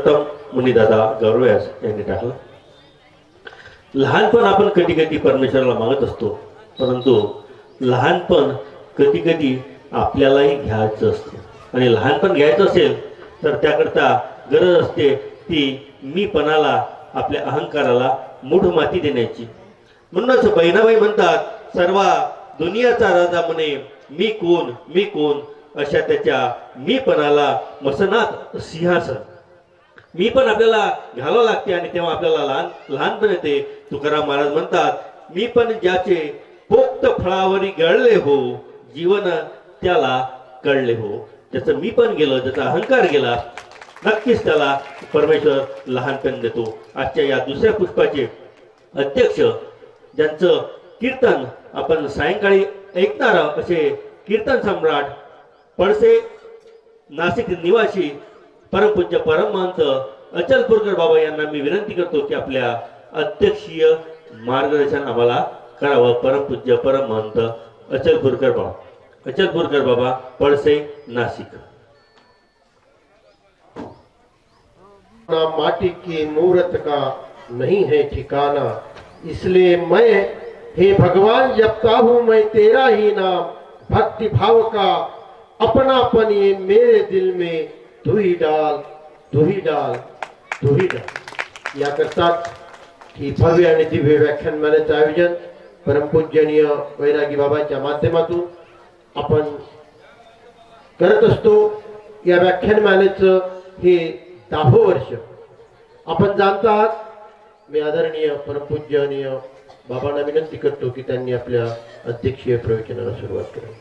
प्रथम मुनिदादा गौरव्यास यांनी टाकला. लहानपण आपण कधी कधी परमेश्वराला मागत असतो, परंतु लहानपण कधी कधी आपल्यालाही घ्यायचं असते. आणि लहानपण घ्यायचं असेल तर त्याकरता गरज असते ती मीपणाला, आपल्या अहंकाराला मूढ माती देण्याची. म्हणूनच बहिणाबाई म्हणतात, सर्व दुनियाचा राजा म्हणे मी कोण मी कोण, अशा त्याच्या मीपणाला मसनात सिंहासन. मी पण आपल्याला घालावं लागते आणि तेव्हा आपल्याला लहानपण येते. तुकाराम महाराज म्हणतात, मी पण ज्याचे पोक्त फळावरी गळले हो, जीवन त्याला कळले हो. ज्याचं मी पण गेलं, ज्याचा अहंकार गेला, नक्कीच त्याला परमेश्वर लहानपण देतो. आजच्या या दुसऱ्या पुष्पाचे अध्यक्ष, ज्यांचं कीर्तन आपण सायंकाळी ऐकणार असे कीर्तन सम्राट पळसे नाशिक निवासी परमपूज्य परमहंस अचलपूरकर बाबा यांना मी विनंती करतो की आपल्या अध्यक्षीय मार्गदर्शन आम्हाला करावं. परमपूज्य परमहंस अचलपूरकर बाबा पळसे नाशिक. माटी की मूर्त का नहीं है ठिकाना, इसलिए मैं हे भगवान जपता हूँ मैं तेरा ही नाम. भक्ति भाव का अपनापन ये मेरे दिल में तू ही डाल, तू ही डाल, तू ही डाल. या करतात ही भव्य आणि दिव्य व्याख्यानमालेचं आयोजन परमपूजनीय वैरागी बाबांच्या माध्यमातून आपण करत असतो. या व्याख्यानमालेचं हे 10वं वर्ष. आपण जाणतात, मी आदरणीय परमपूजनीय बाबांना विनंती करतो की त्यांनी आपल्या अध्यक्षीय प्रवचनाला सुरुवात करावी.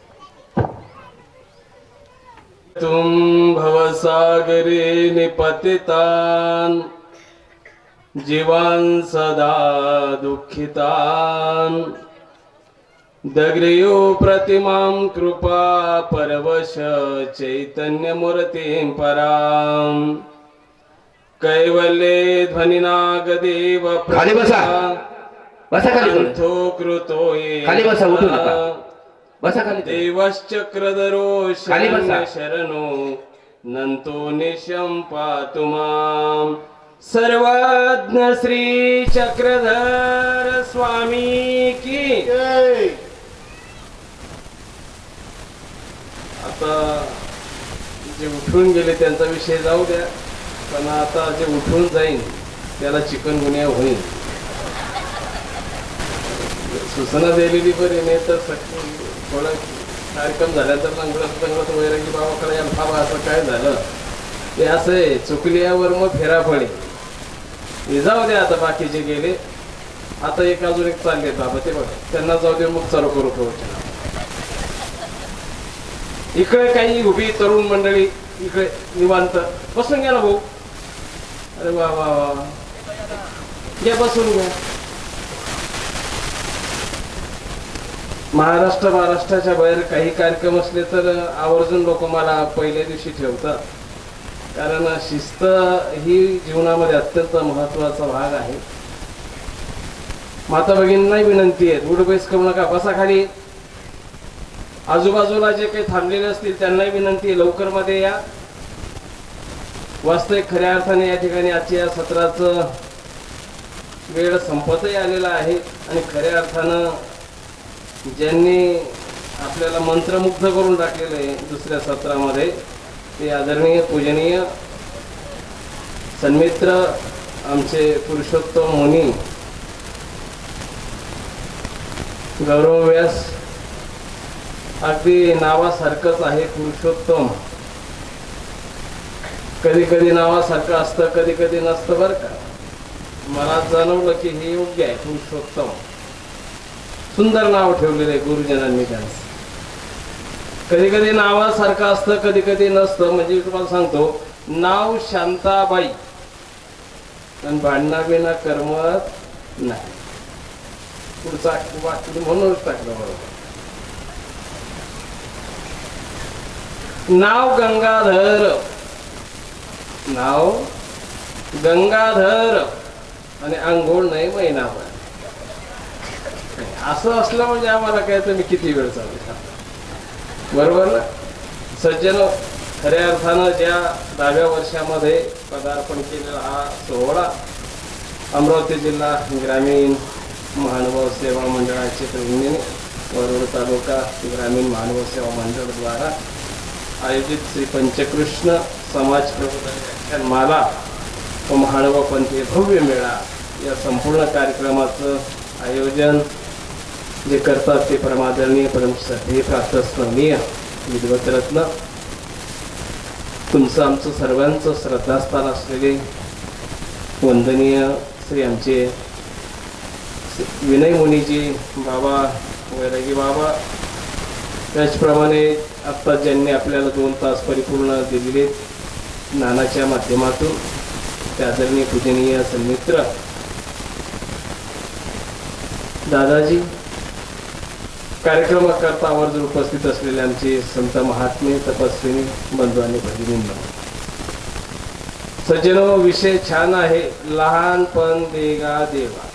तुम भवसागरे निपतितान, जीवान सदा दुःखितान, दग्रयो प्रतिमां कृपा परवश चैतन्य मूर्तिं पराम. कैवल्ये ध्वनिनागदेव खाली बसा. बसा खाली. कृतो खाली बसा, उठू नका. बसा खाली. देवश्चक्रधरो खाली बसा. शरणो नंतो निशं पातु मां. सर्वज्ञ श्री चक्रधर स्वामी की जय. आता जे उठून गेले त्यांचा विषय जाऊ द्या, पण आता जे उठून जाईल त्याला चिकनगुन्या होईल. सूचना दिलेली बरी, नाही तर थोडा कार्यक्रम झाल्यानंतर चांगलं वैरागी बाबाकडे या बाबा असं काय झालं ते असं आहे, चुकल्यावर मग फेरा पडे. हे जाऊ दे, आता बाकीचे गेले. आता एक अजून एक चालले बाबा, ते बघा त्यांना जाऊ दे, मग चालू करू प्रवचन. इकडे काही उभी तरुण मंडळी इकडे निवांत बसून घ्या ना भाऊ. अरे वा वा वा, घ्या बसून घ्या. महाराष्ट्राच्या बाहेर काही कार्यक्रम असले तर आवर्जून लोक मला पहिल्या दिवशी ठेवतात, कारण शिस्त ही जीवनामध्ये अत्यंत महत्वाचा भाग आहे. माता भगिनींनाही विनंती आहे, उठ बैस करू नका, बसा खाली. आजूबाजूला जे काही थांबलेले असतील त्यांनाही विनंती आहे, लवकर मध्ये या. वास्तविक खऱ्या अर्थाने या ठिकाणी आजच्या सत्राचं वेळ संपतही आलेला आहे आणि खऱ्या अर्थानं ज्यांनी आपल्याला मंत्रमुग्ध करून टाकलेलं आहे दुसऱ्या सत्रामध्ये, ते आदरणीय पूजनीय सन्मित्र आमचे पुरुषोत्तम मुनी गौरव व्यास. अगदी नावासारखंच आहे पुरुषोत्तम. कधी कधी नावासारखं असतं, कधी कधी नसतं बरं का. मला जाणवलं की हे योग्य आहे, पुरुषोत्तम. सुंदर नाव ठेवलेलं आहे गुरुजनांनी त्यांचं. कधी कधी नावासारखं असतं, कधी कधी नसतं. म्हणजे तुम्हाला सांगतो, नाव शांताबाई पण भांडणा बिना करमत नाही. पुढचा वाक्य म्हणूनच टाकलं बरोबर. नाव गंगाधर, नाव गंगाधर आणि आंघोळ नाही महिनाभर. असं असलं म्हणजे आम्हाला काय, तुम्ही किती वेळ चालू बरोबर ना. सज्जन, खऱ्या अर्थानं ज्या 10व्या वर्षामध्ये पदार्पण केलेला हा सोहळा अमरावती जिल्हा ग्रामीण महानुभाव सेवा मंडळाचे प्रतिनिधीने वरुड तालुका ग्रामीण महानुभाव सेवा मंडळद्वारा आयोजित श्री पंचकृष्ण समाज प्रबोधन व्याख्यानमाला व महानुभाव पंथीय भव्य मेळा या संपूर्ण कार्यक्रमाचं आयोजन जे करतात ते परमादरणीय परमश्रद्धेय प्राप्त स्मरणीय विद्वतरत्न तुमचं आमचं सर्वांचं श्रद्धास्थान असलेले वंदनीय श्री आमचे विनय मुनीजी बाबा वैरागी बाबा, त्याचप्रमाणे आत्ता ज्यांनी आपल्याला 2 तास परिपूर्ण दिलेले ज्ञानाच्या माध्यमातून ते आदरणीय पूजनीय सन्मित्र दादाजी, कार्यक्रमाकरता आवर्जून उपस्थित असलेले आमचे संत महात्मे तपस्विनी बंधू आणि भगिनींनो, सज्जनो, विषय छान आहे. लहानपण देगा देवा.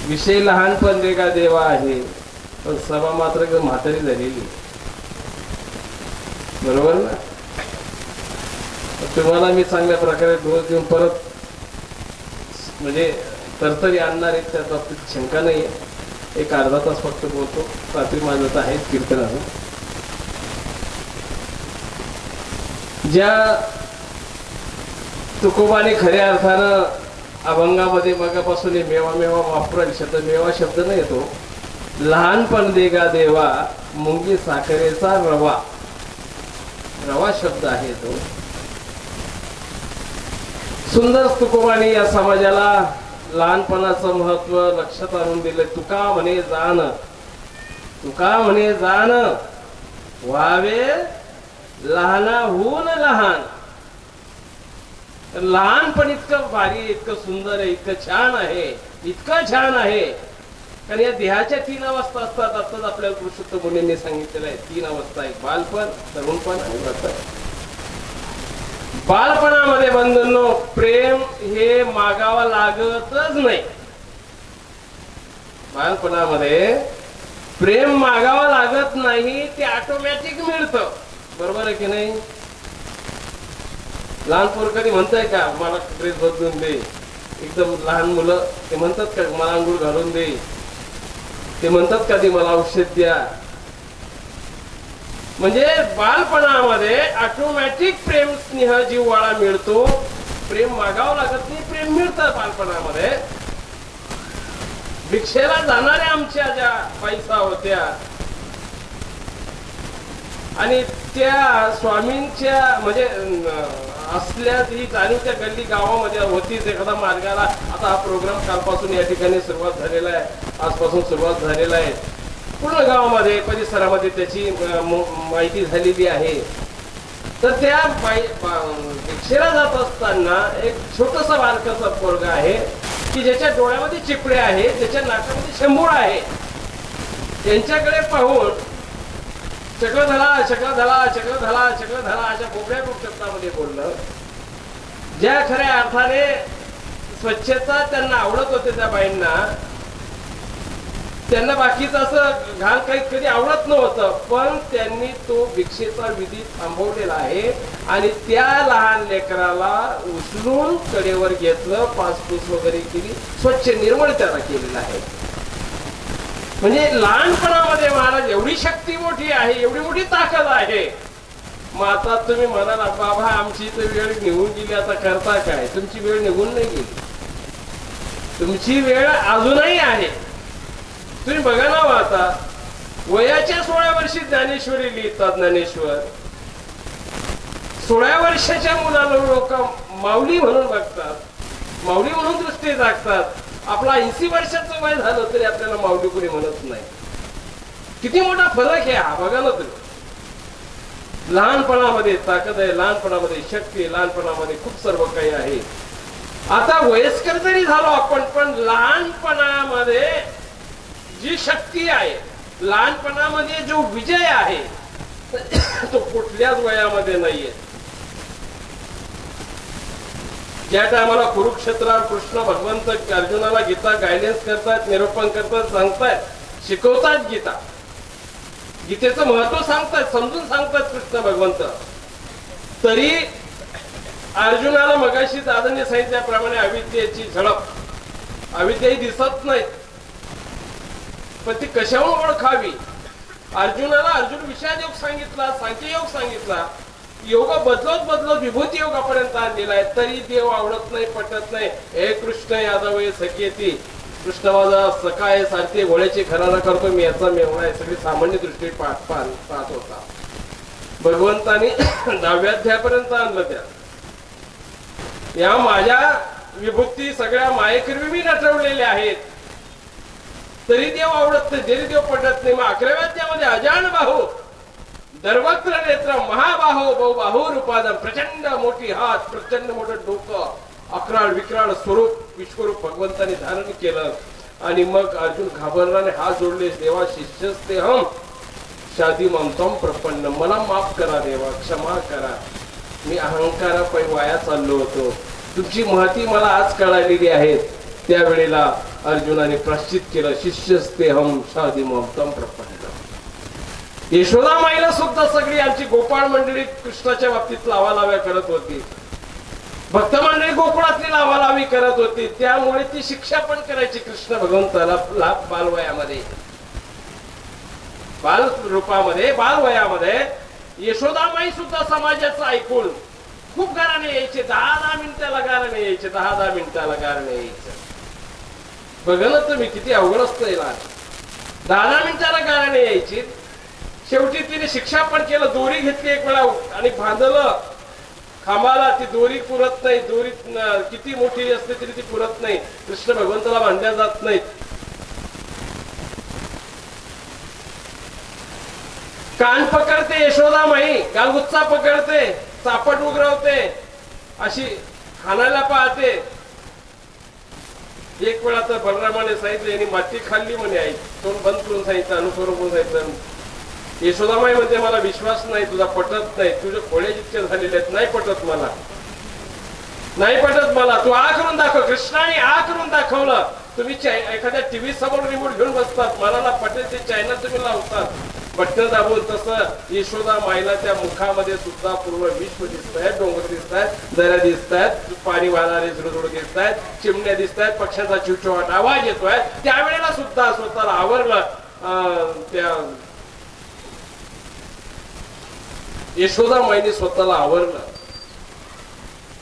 विषय लहानपण देगा देवा आहे, पण सभा मात्र म्हातारी झालेली, बरोबर ना? तुम्हाला मी चांगल्या प्रकारे डोस देऊन परत म्हणजे तरतरी आणणार आहे, त्या बाबतीत शंका नाही आहे. एक अर्धा तास फक्त बोलतो, रात्री माझं तर आहेच कीर्तनानं. ज्या तुकोबाने खऱ्या अर्थानं अभंगामध्ये मगापासून मेवा मेवा वापरायला शब्द, मेवा शब्द नाही येतो, लहानपण देगा देवा मुंगी साखरेचा रवा, रवा शब्द आहे तो. सुंदर तुकोबाने या समाजाला लहानपणाचं महत्व लक्षात आणून दिले. तुका म्हणे जाण, तुका म्हणे जाण व्हावे लहानाहून लहान. लहानपण इतकं भारी, इतकं सुंदर आहे, इतकं छान आहे, इतकं छान आहे. कारण या देहाच्या 3 अवस्था असतात. आताच आपल्याला पुरुषोत्तम मुनींनी सांगितलेलं आहे 3 अवस्था आहे, बालपण, तरुणपण आणि व्रतपण. बालपणामध्ये बंधनो प्रेम हे मागावा लागतच नाही. बालपणामध्ये प्रेम मागावा लागत नाही, ते ऑटोमॅटिक मिळतं, बरोबर आहे की नाही? लहान पोर कधी म्हणताय का मला ड्रेस बदलून दे? एकदम लहान मुलं ते म्हणतात का मला अंघोळ घालून दे? ते म्हणतात कधी मला औषध द्या? म्हणजे बालपणामध्ये ऑटोमॅटिक प्रेम स्नेह जीववाळा मिळतो. प्रेम मागावं लागत नाही, प्रेम मिळतं बालपणामध्ये. भिक्षेला जाणाऱ्या आमच्या ज्या पैसा होत्या आणि त्या स्वामींच्या म्हणजे असल्या ती जाणीव त्या गल्ली गावामध्ये होतीच. एखादा मार्गाला आता हा प्रोग्राम कालपासून या ठिकाणी सुरुवात झालेला आहे, आजपासून सुरुवात झालेला आहे. पूर्ण गावामध्ये परिसरामध्ये त्याची माहिती झालेली आहे. तर त्या भिक्षेला जात असताना एक छोटसा बारकाचा पोरगा आहे की ज्याच्या डोळ्यामध्ये चिपळे आहे, ज्याच्या नाकामध्ये शंभूळ आहे. त्यांच्याकडे पाहून चक्रधला चक्रधला चक्रधला चक्रधला अशा बोबड्या शब्दामध्ये बोललं. ज्या खऱ्या अर्थाने स्वच्छता त्यांना आवडत होते त्या बाईंना, त्यांना बाकीचं असं घाण काही कधी आवडत नव्हतं, पण त्यांनी तो भिक्षेचा विधी थांबवलेला आहे. आणि त्या लहान लेकराला उचलून कडेवर घेतलं, पासपूस वगैरे केली, स्वच्छ निर्मळ त्याला केलेला आहे. म्हणजे लहानपणामध्ये महाराज एवढी शक्ती मोठी आहे, एवढी मोठी ताकद आहे. मग आता तुम्ही म्हणाला बाबा आमची तर वेळ निघून गेली, आता करता काय? तुमची वेळ निघून नाही गेली, तुमची वेळ अजूनही आहे. तुम्ही बघा ना, आता वयाच्या 16 वर्षी ज्ञानेश्वरी लिहितात ज्ञानेश्वर. 16 वर्षाच्या मुलाला लोक माऊली म्हणून बघतात, माऊली म्हणून दृष्टी टाकतात. आपला 80 वर्षाचं वय झालं तरी आपल्याला माऊली कोणी म्हणत नाही. किती मोठा फरक आहे हा, बघा ना तुम्ही. लहानपणामध्ये ताकद आहे, लहानपणामध्ये शक्ती आहे, लहानपणामध्ये खूप सर्व काही आहे. आता वयस्कर जरी झालो आपण, पण लहानपणामध्ये जी शक्ती आहे, लहानपणामध्ये जो विजय आहे तो कुठल्याच वयामध्ये नाहीये. ज्या टायमाला कुरुक्षेत्रावर कृष्ण भगवंत अर्जुनाला गीता गायडन्स करतात, निरूपण करतात, सांगतायत, शिकवतात गीता. गीतेचं महत्व सांगतात, समजून सांगतात कृष्ण भगवंत. तरी अर्जुनाला मगाशी दादांनी सांगितल्याप्रमाणे अविद्येची झडप, अविद्या ही दिसत नाही, पण ती कशावर ओळखावी. अर्जुनाला अर्जुन विषाद योग सांगितला, सांख्ययोग सांगितला, योग बदलत बदलत विभूती योगापर्यंत आणलेला आहे, तरी देव आवडत नाही, पटत नाही. हे कृष्ण यादव हे सखेती, कृष्ण माझा सखा आहे, सारखे घोड्याची खरारा करतो, मी याचा मेवणा आहे, सगळी सामान्य दृष्टी पाहत होता. भगवंतानी 10व्या अध्यायापर्यंत आणलं. त्या या माझ्या विभूती सगळ्या मायेकरवी मी नटवलेल्या आहेत, तरी देव आवडत नाही, जरी देव पटत नाही. मग 11व्या अध्यायामध्ये अजान बाहू दर्वक्र नेत्र महाबाहो बहुबाहू रूपादम, प्रचंड मोठी हात, प्रचंड मोठं डोकं, अकराळ विक्राळ स्वरूप विश्वरूप भगवंताने धारण केलं. आणि मग अर्जुन घाबरल्याने हात जोडले, देवा शिष्यस्ते हम शादी ममतम प्रपन्न, मला माफ करा देवा, क्षमा करा, मी अहंकारापायी वाया चाललो होतो, तुमची महती मला आज कळालेली आहे. त्यावेळेला अर्जुनाने प्राश्चित केलं, शिष्यस्ते हम शादी ममतम प्रपन्न. यशोदा माईला सुद्धा सगळी आमची गोपाळ मंडळी कृष्णाच्या बाबतीत लावालाव्या करत होती, भक्त मंडळी गोकुळातली लावालावी करत होती, त्यामुळे ती शिक्षा पण करायची कृष्ण भगवंताला बालवयामध्ये, बाल रूपामध्ये, बालवयामध्ये. यशोदामाई सुद्धा समाजाचं ऐकून खूप गाराने यायचे, 10-10 मिनिटाला गाराने यायचे, 10-10 मिनिटाला गाराने यायचे. बघा ना तुम्ही किती अवघड असतं याला, 10-10 मिनिटाला गाराने यायची. शेवटी तिने शिक्षा पण केलं, दोरी घेतली एक वेळा आणि बांधलं खांबाला, ती दोरी पुरत नाही, दोरी किती मोठी असते तरी ती पुरत नाही, कृष्ण भगवंताला बांधल्या जात नाहीत. कान पकडते यशोदा माई, गालगुच्चा पकडते, चापट उघडवते, अशी खानाला पाहते. एक वेळा तर बलरामाने सांगितलं, यांनी माती खाल्ली म्हणे आई, तोंड बंद करून सांगितलं, अनुकरून करून सांगितलं. यशोदामाई म्हणते मला विश्वास नाही, तुझा पटत नाही, तुझे खोड्या जितके झालेले आहेत, नाही पटत मला, नाही पटत मला, तू आ करून दाखव. कृष्णाने आ करून दाखवलं. तुम्ही एखाद्या टीव्ही समोर रिमोट घेऊन बसतात, मला पटेल ते चॅनल तुम्ही लावतात बटन दाबून, तसं यशोदा माईला त्या मुखामध्ये सुद्धा पूर्ण विश्व दिसत आहेत, डोंगर दिसत आहेत, दऱ्या दिसत आहेत, पाणी वाहणारे झुडझुड दिसत आहेत, चिमण्या दिसत आहेत, पक्ष्यांचा चिवचिवाट आवाज येतोय. त्यावेळेला सुद्धा स्वतःला आवरलं. त्या यशोदा माईने स्वतःला आवरलं,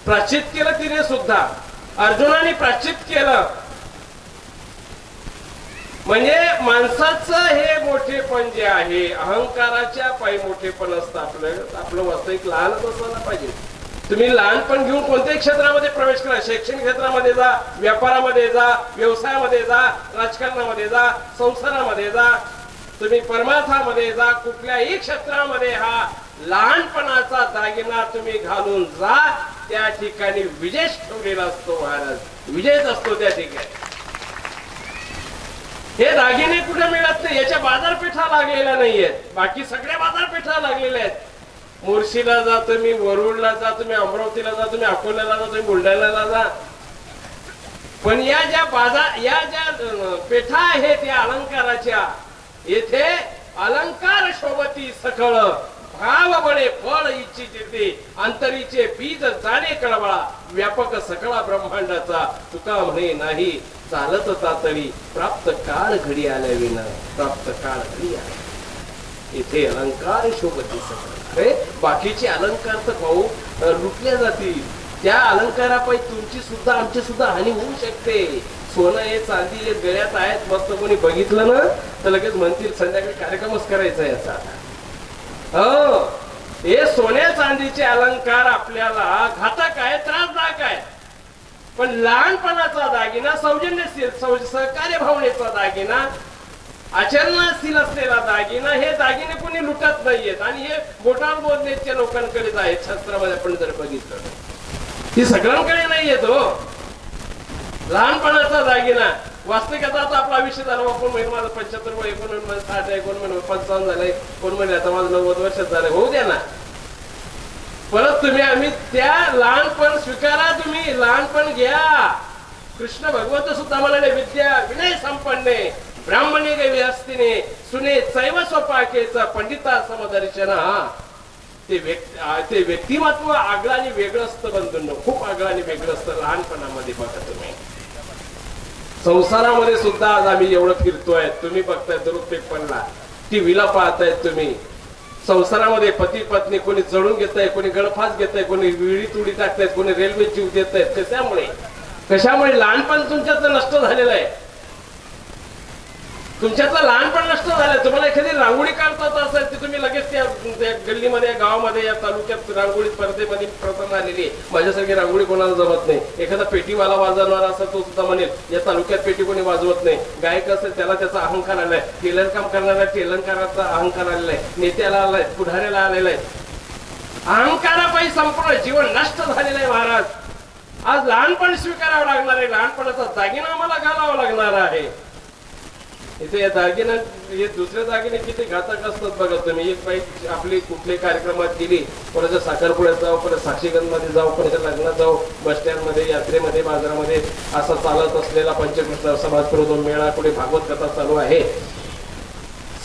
प्राश्चित केलं तिने सुद्धा, अर्जुनाने प्राश्चित केलं. म्हणजे माणसाचं हे मोठेपण जे आहे, अहंकाराच्या पायी मोठेपण असतं. आपलं वास्तविक लहानच असायला पाहिजे. तुम्ही लहानपण घेऊन कोणत्याही क्षेत्रामध्ये प्रवेश करा, शैक्षणिक क्षेत्रामध्ये जा, व्यापारामध्ये जा, व्यवसायामध्ये जा, राजकारणामध्ये जा, संसारामध्ये जा, तुम्ही परमार्थामध्ये जा, कुठल्याही क्षेत्रामध्ये हा लहानपणाचा दागिना तुम्ही घालून जा, त्या ठिकाणी विजयच ठेवलेला असतो. महाराज विजयच असतो त्या ठिकाणी. हे दागिने कुठे मिळत नाही, याच्या बाजारपेठा लागलेल्या नाहीयेत, बाकी सगळ्या बाजारपेठा लागलेल्या आहेत. मोर्शीला जा तुम्ही, वरुडला जा तुम्ही, अमरावतीला जा तुम्ही, अकोल्याला जा तुम्ही, बुलढाण्याला जा, पण या ज्या पेठा आहेत या अलंकाराच्या, येथे अलंकार शोभती सकळ, भाव बळे फळ इच्छिते, अंतरीचे बीज जाणे कळवळा, व्यापक सकळा ब्रह्मांडाचा, तुका म्हणे नाही चालत तातडी, प्राप्त काळ घडी आल्या विना, प्राप्त काळ घडी आल्या. इथे अलंकार शोभती सकळ. बाकीचे अलंकार तर भाऊ लुटल्या जातील, त्या अलंकारापायी तुमची सुद्धा आमची सुद्धा हानी होऊ शकते. सोनं हे चांदी हे गळ्यात आहेत, मस्त कोणी बघितलं ना तर लगेच म्हणतील संध्याकाळी कार्यक्रमच करायचा याचा. हो, हे सोन्या चांदीचे अलंकार आपल्याला घातक आहे, त्रासदायक आहे. पण लहानपणाचा दागिना, सौजन्यशील सहकार्य भावनेचा दागिना, आचरणाशील असलेला दागिना, हे दागिने कोणी लुटत नाहीयेत. आणि हे बोटावर बोलण्याच्या लोकांकडेच आहेत. शास्त्रामध्ये आपण जर बघितलं, ही सगळ्यांकडे नाहीयेत हो. लहानपणाचा दागिना, वास्तविकता आता आपला आयुष्य झाला, आपण म्हणजे माझं 75 वय, 59, 60, 55 झालंय, कोण म्हणजे आता माझं 90 वर्षात झालंय, होऊ द्या ना. परत तुम्ही आम्ही त्या लहानपण स्वीकारा, तुम्ही लहानपण घ्या. कृष्ण भगवंत सुद्धा म्हणाले, विद्या विनय संपन्ने ब्राह्मणे गवी असतीने सुने चैव स्वपाकेचा पंडिता समदर्शन. ते व्यक्तिमत्व आगळं आणि वेगळं असतं बंधूंनो, खूप आगळं आणि वेगळं असतं लहानपणामध्ये. बघा तुम्ही संसारामध्ये सुद्धा आज आम्ही एवढं फिरतोय, तुम्ही बघताय दररोज पेपरला, टीव्हीला पाहताय तुम्ही. संसारामध्ये पती पत्नी कोणी जळून घेत आहे, कोणी गळफास घेत आहे, कोणी विहिरी तुडी टाकतायत, कोणी रेल्वे जीव देत आहेत. कशामुळे लहानपण तुमच्यातलं नष्ट झालेलं आहे. तुमच्यातलं लहानपण नष्ट झालंय. तुम्हाला एखादी रांगोळी काढतात असेल ती तुम्ही लगेच त्या गल्लीमध्ये, गावामध्ये, या तालुक्यात रांगोळी स्पर्धेमध्ये प्रथम आलेली आहे. माझ्यासारखी रांगोळी कोणाला जमत नाही. एखादा पेटीवाला वाजवणारा असा तो सुद्धा म्हणेल या तालुक्यात पेटी कोणी वाजवत नाही. गायक असेल त्याला त्याचा अहंकार आलाय. टेलर काम करणाऱ्या टेलरकाराचा अहंकार आलेला आहे. नेत्याला आलाय, पुढाऱ्याला आलेला आहे. अहंकारापायी संपूर्ण जीवन नष्ट झालेलं आहे महाराज. आज लहानपण स्वीकारावं लागणार आहे. लहानपणाचा दागिना आम्हाला घालावा लागणार आहे. इथे या दागिने, हे दुसरे दागिने किती घातक असतात बघा तुम्ही. एक बाई आपली कुठल्याही कार्यक्रमात गेली, कोणाच्या साखरपुड्यात जाऊ, कोणा साक्षीगंधमध्ये जाऊ, कोणाच्या लग्नात जाऊ, बस स्टँडमध्ये, यात्रेमध्ये, बाजारामध्ये असा चालत असलेला पंचकृष्ण समाजप्रबोधन मेळा, कुठे भागवत कथा चालू आहे.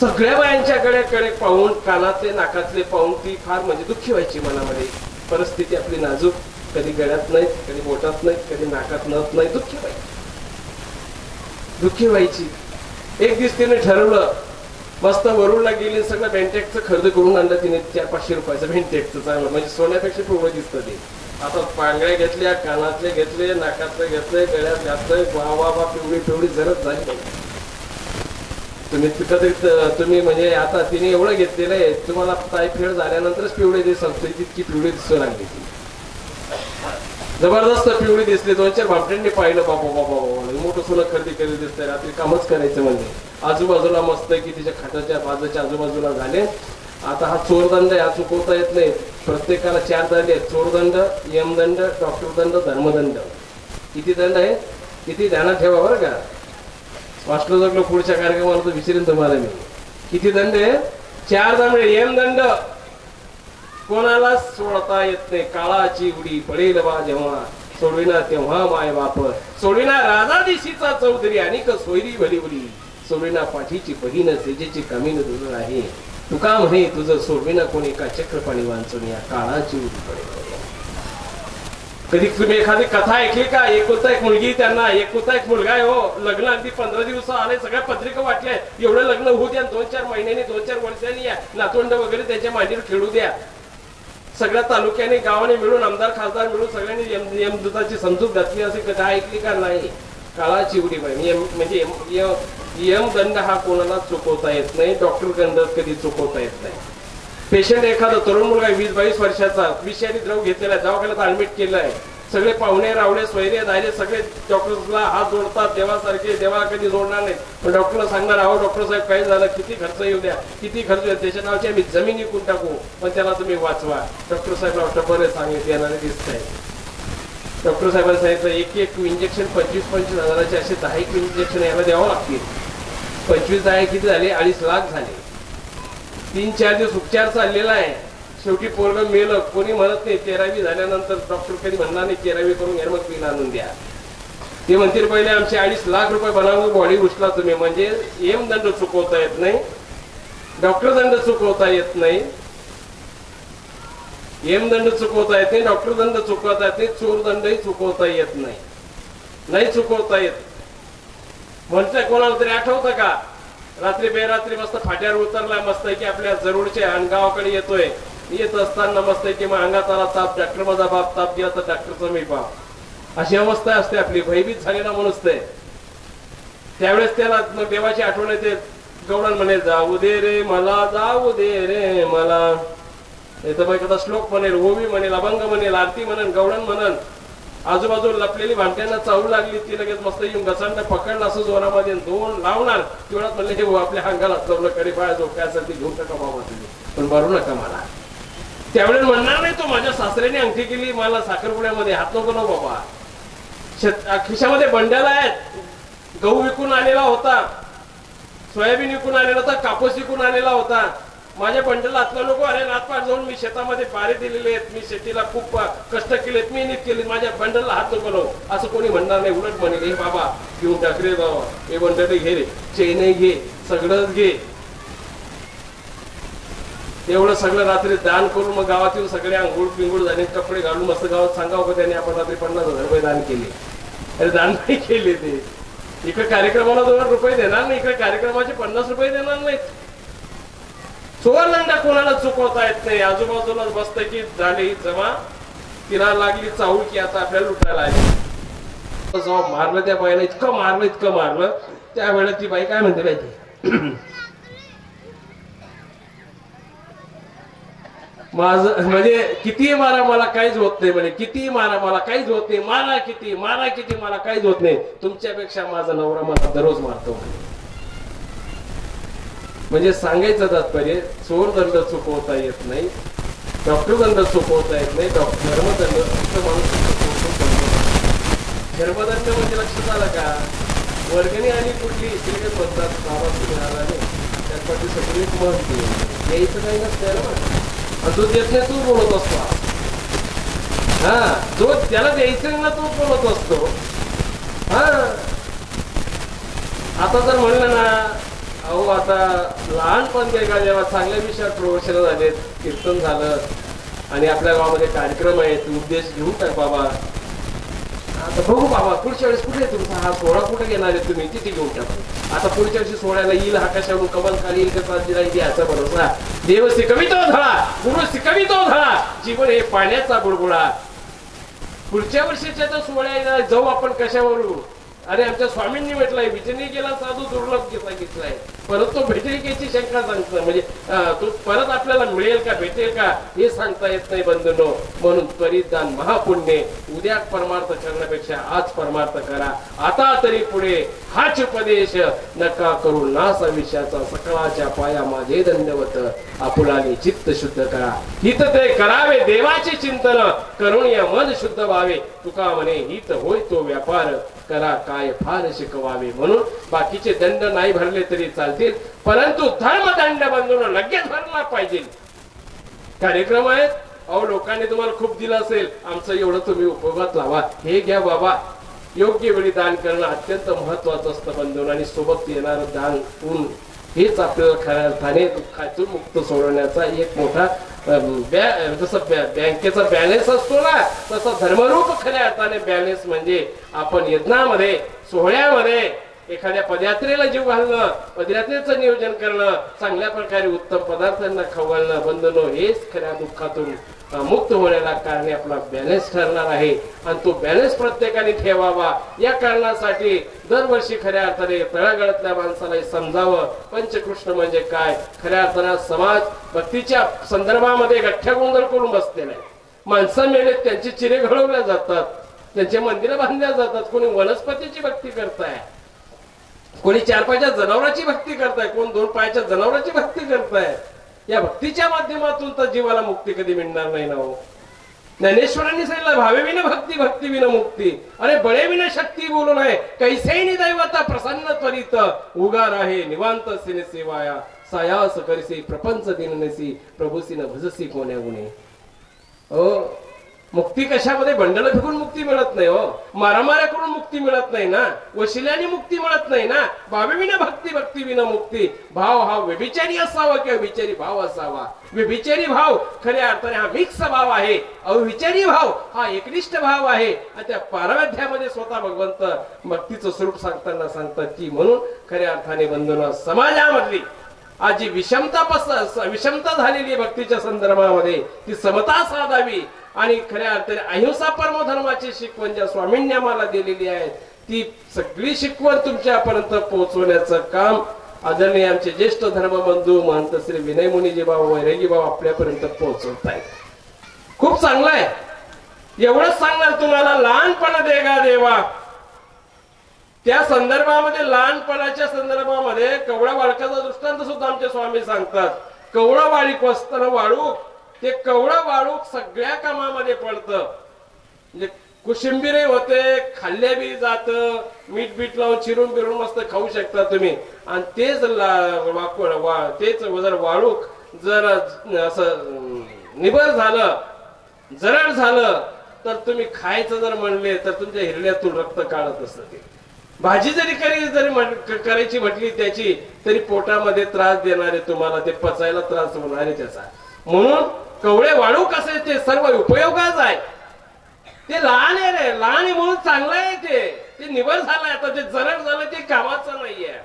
सगळ्या बायांच्या गळ्याकडे पाहून, कानातले नाकातले पाहून ती फार म्हणजे दुःखी व्हायची मनामध्ये. परिस्थिती आपली नाजूक, कधी गळ्यात नाही, कधी बोटात नाही, कधी नाकात नथ नाही, दुःखी व्हायची. एक दिवस तिने ठरवलं, मस्त वरुडला गेली, सगळं बेंटेक्सचं खरेदी करून आणलं तिने. 400-500 रुपयाचं बेंटेक्सचं चांगलं, म्हणजे सोन्यापेक्षा पिवळं दिसतं ते. आता पांगळ्या घेतल्या, कानातले घेतले, नाकातले घेतले, गळ्यात घातलंय, वा पिवळी जरच झाली. तुम्ही म्हणजे आता तिने एवढं घेतलेलं आहे, तुम्हाला ताईफेड झाल्यानंतरच पिवळे दिसत, तितकी पिवळी दिसू लागली ती. जबरदस्त पिवळी दिसली. 2-4 भामट्यांनी पाहिलं, बाबा मोठं सोनं खरेदी केलं दिसतंय. रात्री कामच करायचं म्हणजे. आजूबाजूला मस्त की तिच्या खाटाच्या बाजूच्या आजूबाजूला झाले. आता हा चोरदंड आहे, हा चुकवता येत नाही. प्रत्येकाला 4 दंड आहेत: चोरदंड, यमदंड, डॉक्टरदंड, धर्मदंड. किती दंड आहे, किती ध्यानात ठेवा बरं का. वाचलो जगलो पुढच्या कार्यक्रमाला तर विचारेन तुम्हाला मी. किती दंड आहे? 4 दंड. यमदंड कोणाला सोडता येत नाही. काळाची उडी पडेल बा जेव्हा, सोडविना तेव्हा माय बाप, सोडविना राजा दिशीचा चौधरी, आणि सोयरी भली उडी, सोडविना पाठीची बहीण, सेजेची कामीन तुझं आहे. तुका म्हणे तुझं सोडविना कोणी, का चक्रपाणी वांचून या काळाची उडी पडेल. कधी तुम्ही एखादी कथा ऐकली का? एकुलता एक मुलगी, त्यांना एकुलता एक मुलगा आहे हो. लग्न अगदी 15 दिवस आले, सगळ्या पत्रिका वाटल्या. एवढं लग्न होऊ द्या, 2-4 महिन्यांनी, 2-4 वर्षांनी या नातवंड वगैरे त्याच्या मांडीवर खेळू द्या. सगळ्या तालुक्याने, गावाने मिळून, आमदार खासदार मिळून सगळ्यांनी यमदूताची समजूत घातली. असे कथा ऐकली का? नाही. काळाची उडी पाहिजे. म्हणजे यमदंड हा कोणाला चुकवता येत नाही. डॉक्टर दंड कधी चुकवता येत नाही. पेशंट एखादा तरुण मुलगा 20-22 वर्षाचा, विषारी द्रव घेतलेला आहे, दवाखान्यात ऍडमिट केलं आहे. सगळे पाहुणे रावळे, सोयरे दायरे सगळे डॉक्टरला हात जोडतात, देवासारखे. देवा कधी जोडणार नाही, पण डॉक्टरला सांगणार, अहो डॉक्टर साहेब काय झालं, किती खर्च येऊ द्या, किती खर्च येऊ, त्याच्या नावाची आम्ही जमीन विकून टाकू, पण त्याला तुम्ही वाचवा. डॉक्टर साहेब वाटतं बरं सांगितलं, येणारे दिसत आहे. डॉक्टर साहेबांनी सांगितलं एक इंजेक्शन 25-25 हजाराचे असे 10 इंजेक्शन याला द्यावं लागतील. 25-10 किती झाले? 2.5 लाख झाले. 3-4 दिवस उपचार चाललेला आहे. शेवटी पोरगं मेलं. कोणी म्हणत नाही 13वी झाल्यानंतर डॉक्टर कधी म्हणणार नाही 13वी करून घ्या, मग बिल आणून द्या. ते म्हणतील पहिले आमचे 2.5 लाख रुपये बनवून बॉडी उचला तुम्ही. म्हणजे यमदंड चुकवता येत नाही, डॉक्टर दंड चुकवता येत नाही, यमदंड चुकवता येत नाही, डॉक्टर दंड चुकवता येत नाही, चोरदंडही चुकवता येत नाही. नाही चुकवता येत. म्हणतंय कोणाला तरी आठवतं का? रात्री बेरात्री मस्त फाट्यावर उतरलाय, मस्त की आपल्या जरूरच्या आणि गावाकडे येतोय. येत असताना मस्त की मग अंगात आला ताप, डॉक्टर माझा बाप, ताप दिला तर डॉक्टरचा मी बाप, अशी अवस्था असते आपली. भयभीत झालेला माणूस ते. त्यावेळेस त्याला मग देवाची आठवण येते. गवळण म्हणे जाऊ दे रे मला, जाऊ दे रे मला. येतं एखादा श्लोक म्हणेल, ओवी म्हणेल, अभंग म्हणेल, आरती म्हणेल, गवळण म्हणेल. आजूबाजूला लपलेली भामट्यांना चावू लागली. ती लगेच मस्त येऊन घसंड पकडलं असं जोरामध्ये, 2 लावणार. तेवढ्यात म्हणले हे आपल्या अंगाला चवलं, कडे पाय जो काय असेल ती घेऊन टाका बाबा तुम्ही, पण भरू नका मला. त्यावेळेस म्हणणार नाही तो माझ्या सासऱ्याने अंगठी केली मला साखरपुड्यामध्ये, हात नको ना बाबा. खिशामध्ये बंड्याला आहेत. गहू विकून आलेला होता, सोयाबीन विकून आलेला होता, कापूस विकून आलेला होता. माझ्या बंडला हातला नको. अरे नातपाट जाऊन मी शेतामध्ये पारे दिलेले आहेत, मी शेतीला खूप कष्ट केले. केलेत, मी नीट केले, माझ्या बंडलला हात नको लावू असं कोणी म्हणणार नाही. उलट म्हणेल हे बाबा घेऊन टाक रे बाबा, हे बंडल घे रे, चेनही घे, सगळंच घे. एवढं सगळं रात्री दान करून मग गावातील सगळे आंघोळ पिंगोळ झाले, कपडे घालून मस्त गावात सांगावं का त्याने आपण रात्री 50,000 रुपये दान केले. अरे दान नाही केले ते. इकडे कार्यक्रमाला 2 रुपये देणार नाही, इकडे कार्यक्रमाचे 50 रुपये देणार नाहीत. सुवर्णंडा कोणाला चुकवता येत नाही. आजूबाजूला बसत की झाली जमा, तिला लागली चाहूल की आता आपल्याला लुटायला आली. जेव्हा मारलं त्या बाईला, इतकं मारलं त्यावेळेला ती बाई काय म्हणते माहिती, माझं म्हणजे किती मारा मला काहीच होत नाही म्हणे, किती मारा मला काहीच होत नाही, मारा किती मला काहीच होत नाही, तुमच्यापेक्षा माझा नवरा मला दररोज मारतो म्हणे. म्हणजे सांगायचं तात्पर्य चोरदंड चुकवता येत नाही, डॉक्टर दंड चुकवता येत नाही, धर्मदंड फक्त माणूस धर्मदंड म्हणजे लक्षात आलं का, वर्गणी आणि कुठली श्रीगत म्हणतात बाबा तुम्ही आला नाही त्यासाठी सगळी महत्व यायचं काही नसतं ना. जो देत नाही तू बोलत असतो, हा जो त्याला द्यायचं ना तो बोलत असतो. हा आता जर म्हणलं ना, अहो आता लहानपण का जेव्हा चांगल्या विषयात प्रवचन झाले, कीर्तन झालं आणि आपल्या गावामध्ये कार्यक्रम आहेत, उद्देश घेऊन टाक बाबा, आता बघू बाबा पुढच्या वेळेस कुठे तुमचा हा सोहळा कुठे घेणार आहे तुम्ही, तिथे घेऊन टाका. आता पुढच्या वर्षी सोहळ्याला येईल हा कशावरून कमल खाली येईल कसा द्यायचा भरोसा. देव शिकवितो धडा, गुरु शिकवितो धडा, जीवन हे पाण्याचा बुडबुडा. पुढच्या वर्षीच्या तर सोहळ्याला जाऊ आपण कशावरून. अरे आमच्या स्वामींनी म्हटलंय, विजयने गेला साधू दुर्लभ घेतलाय, परत तो भेटेल की याची शंका सांगतो, म्हणजे तो परत आपल्याला मिळेल का भेटेल का हे सांगता येत नाही बंधूंनो. म्हणून त्वरित दान महापुण्य, उद्या परमार्थ करण्यापेक्षा आज परमार्थ करा. आता तरी पुढे हाच उपदेश नका करू नास विषयाचा, सकळाच्या पाया माझे दंडवत, आपुलाने चित्त शुद्ध करा. हित ते करावे देवाचे चिंतन, करून या मन शुद्ध व्हावे. तुका म्हणे हित होय तो व्यापार, करा काय फार शिकवावे. म्हणून बाकीचे दंड नाही भरले तरी चालतील, परंतु धर्मदंड बंधून लगेच भरला पाहिजे. कार्यक्रम आहेत, अहो लोकांनी तुम्हाला खूप दिलं असेल, आमचं एवढं तुम्ही उपयोगात लावा, हे घ्या बाबा. योग्य वेळी दान करणं अत्यंत महत्वाचं असतं बंधून, आणि सोबत येणारं दान ऊन हेच आपल्याला खऱ्या अर्थाने दुःखातून मुक्त सोडवण्याचा एक मोठा जसं बँकेचा बॅलन्स असतो ना, तसा धर्मरूप खऱ्या अर्थाने बॅलन्स म्हणजे आपण यज्ञामध्ये सोहळ्यामध्ये एखाद्या पदयात्रेला जीव घालणं, पदयात्रेचं नियोजन करणं, चांगल्या प्रकारे उत्तम पदार्थांना खाऊ घालणं बंधनो, हेच खऱ्या दुःखातून मुक्त होण्याला कारणे आपला बॅलन्स ठरणार आहे. आणि तो बॅलन्स प्रत्येकाने ठेवावा. या कारणासाठी दरवर्षी खऱ्या अर्थाने तळागाळातल्या माणसाला समजावं पंचकृष्ण म्हणजे काय. खऱ्या अर्थाने समाज भक्तीच्या संदर्भामध्ये गठ्ठ्या गोंधळ करून बसलेला आहे. माणसं मेले त्यांची चिरे घडवल्या जातात, त्यांचे मंदिरं बांधल्या जातात. कोणी वनस्पतीची भक्ती करताय, कोणी 4 पायाच्या जनावरांची भक्ती करताय, कोण 2 पायाच्या जनावरांची भक्ती करताय. या भक्तीच्या माध्यमातून तर जीवाला मुक्ती कधी मिळणार नाही ना हो. ज्ञानेश्वरांनी सांगितलं भावे विना भक्ती, भक्ती विना मुक्ती. अरे बळे विना शक्ती बोलू नये, कैसे दैवता प्रसन्न त्वरित, उगार आहे निवांत सिने सेवाया, सायास करसी प्रपंच दिनसी, प्रभूसीन भजसी कोण्या गुणे. हो मुक्ती कशामध्ये, बंडल फेकून मुक्ती मिळत नाही हो, मारामाऱ्या करून मुक्ती मिळत नाही ना, वशिल्याने मुक्ती मिळत नाही ना. भावे विना भक्ती, भक्ती विना मुक्ती. भाव हा व्यभिचारी असावा किंवा विचारी भाव असावा. व्यभिचारी भाव खऱ्या अर्थाने हा मिक्स भाव आहे, अविचारी भाव हा एकनिष्ठ भाव आहे. आणि त्या पारमाध्यामध्ये स्वतः भगवंत भक्तीचं स्वरूप सांगताना सांगतात की, म्हणून खऱ्या अर्थाने बंधूंनो समाजामधली आज जी विषमता झालेली भक्तीच्या संदर्भामध्ये ती समता साधावी. आणि खऱ्या अर्थाने अहिंसा परम धर्माची शिकवण ज्या स्वामींनी आम्हाला दिलेली आहे, ती सगळी शिकवण तुमच्यापर्यंत पोहोचवण्याचं काम आदरणीय आमचे ज्येष्ठ धर्मबंधू महंत श्री विनय मुनीजी बाबा, वैरागी बाबा आपल्यापर्यंत पोहोचवत आहेत. खूप चांगलं आहे. एवढंच सांगणार तुम्हाला, लहानपणा देगा देवा. त्या संदर्भामध्ये लहानपणाच्या संदर्भामध्ये कवळा बाळकाचा दृष्टांत सुद्धा आमचे स्वामी सांगतात. कवळा बाळीक असताना वाळूक, ते कवळं वाळूक सगळ्या कामामध्ये पडतं. म्हणजे कुशिंबिरे होते, खाल्ल्या बी जात, मीठ बीठ लावून चिरून बिरून मस्त खाऊ शकता तुम्ही. आणि तेच तेच जर वाळूक जर असं निबर झालं, जरड झालं, तर तुम्ही खायचं जर म्हणले तर तुमच्या हिरड्यातून रक्त काढत असतं ते. भाजी जरी करायची म्हटली त्याची तरी पोटामध्ये त्रास देणारे तुम्हाला, ते पचायला त्रास होणार आहे त्याचा. म्हणून कवळे वाळू कसे ते सर्व उपयोगाच आहे. ते लहान आहे रे, लहान आहे म्हणून चांगलं आहे. ते निवड झालंय, आता ते जरड झालं ते कामाचं नाहीये.